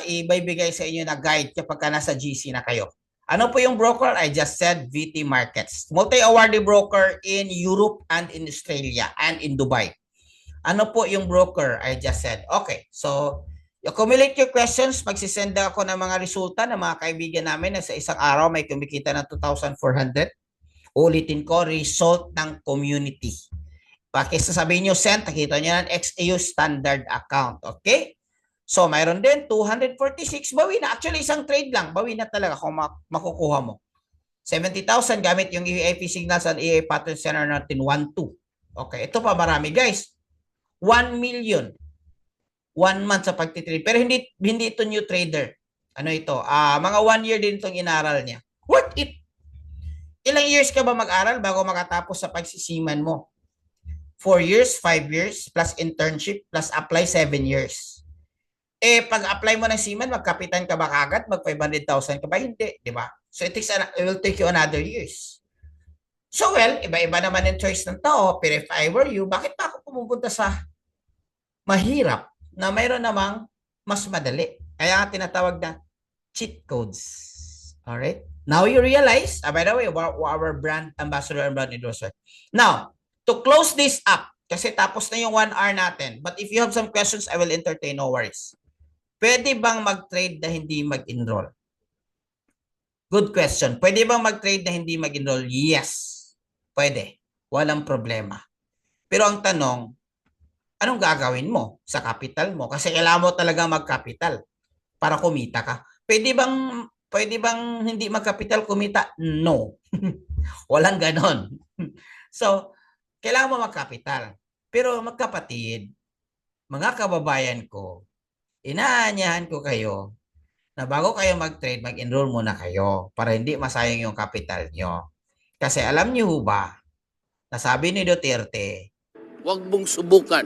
Speaker 1: ibibigay sa inyo na guide kapag ka nasa GC na kayo. Ano po yung broker? I just said VT Markets. Multi-awarded broker in Europe and in Australia and in Dubai. Ano po yung broker? I just said. Okay. So, accumulate your questions. Magsisend ako ng mga resulta ng mga kaibigan namin na sa isang araw may kumikita ng 2,400. Ulitin ko, result ng community. Pakisasabihin nyo, send, nakita nyo ng XAU standard account. Okay? So, mayroon din 246. Bawi na. Actually, isang trade lang. Bawi na talaga kung makukuha mo. 70,000 gamit yung EAP signals and EA pattern center natin 1.2. Okay. Ito pa marami, guys. 1 million. 1 month sa pagtitrade. Pero hindi ito new trader. Ano ito? Mga 1 year din itong inaral niya. Worth it. Ilang years ka ba mag-aral bago makatapos sa pagsisiman mo? 4 years, 5 years, plus internship, plus apply 7 years. Pag-apply mo ng seaman, magkapitan ka ba kagad? Mag-500,000 ka ba? Hindi, di ba? So it will take you another years. So well, iba-iba naman yung choice ng tao. Pero if I were you, bakit pa ako pumupunta sa mahirap na mayroon namang mas madali? Kaya nga tinatawag na cheat codes. Alright? Now you realize, by the way, our brand ambassador and brand endorser. Now, to close this up, kasi tapos na yung 1 hour natin. But if you have some questions, I will entertain, no worries. Pwede bang mag-trade na hindi mag-enroll? Good question. Pwede bang mag-trade na hindi mag-enroll? Yes. Pwede. Walang problema. Pero ang tanong, anong gagawin mo sa capital mo? Kasi kailangan mo talaga mag-capital para kumita ka. Pwede bang hindi mag-capital kumita? No. Walang ganon. So, kailangan mo mag-capital. Pero magkapatid, mga kababayan ko, inaanyahan ko kayo na bago kayo mag-trade, mag-enroll muna kayo para hindi masayang yung capital nyo. Kasi alam niyo ba, nasabi ni Duterte,
Speaker 3: huwag mong subukan.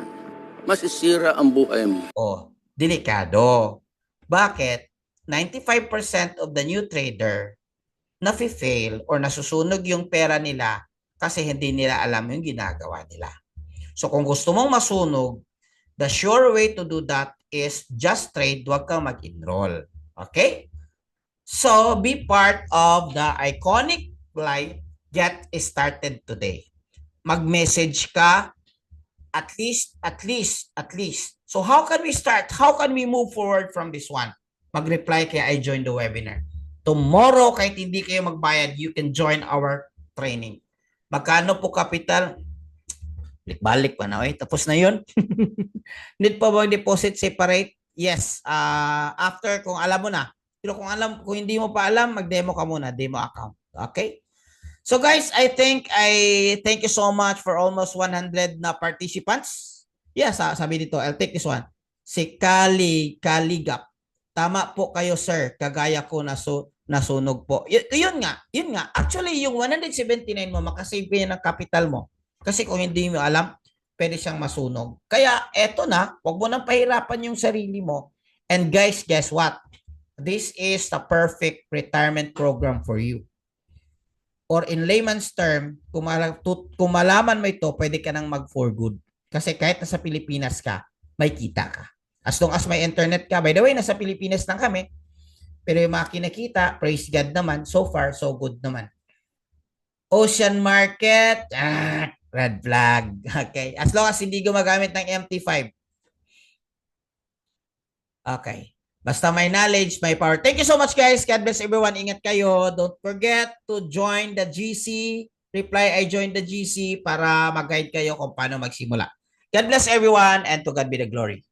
Speaker 3: Masisira ang buhay mo.
Speaker 1: Delikado. Bakit? 95% of the new trader nafi-fail or nasusunog yung pera nila kasi hindi nila alam yung ginagawa nila. So kung gusto mong masunog, the sure way to do that is just trade, huwag kang mag-enroll. Okay? So be part of the iconic live Get Started today. Mag-message ka at least. So how can we start? How can we move forward from this one? Mag-reply kaya I joined the webinar. Tomorrow, kahit hindi kayo magbayad, you can join our training. Magkano po capital? Balik pa na. Tapos na yun. Need pa ba deposit separate? Yes. After, kung alam mo na. Pero kung hindi mo pa alam, mag-demo ka muna. Demo account. Okay? So guys, I thank you so much for almost 100 na participants. Yes, sabi dito, I'll take this one. Si Kaligap. Tama po kayo, sir. Kagaya ko nasunog po. Yun nga. Actually, yung 179 mo, makasave ka ng capital mo. Kasi kung hindi mo alam, pwede siyang masunog. Kaya eto na, huwag mo nang pahirapan yung sarili mo. And guys, guess what? This is the perfect retirement program for you. Or in layman's term, kung malaman mo ito, pwede ka nang mag-for good. Kasi kahit nasa Pilipinas ka, may kita ka. As long as may internet ka. By the way, nasa Pilipinas lang kami. Pero yung mga kinakita, praise God naman, so far, so good naman. Ocean Market, red flag. Okay. As long as hindi gumagamit ng MT5. Okay. Basta may knowledge, may power. Thank you so much, guys. God bless everyone. Ingat kayo. Don't forget to join the GC. Reply, I joined the GC para mag-guide kayo kung paano magsimula. God bless everyone and to God be the glory.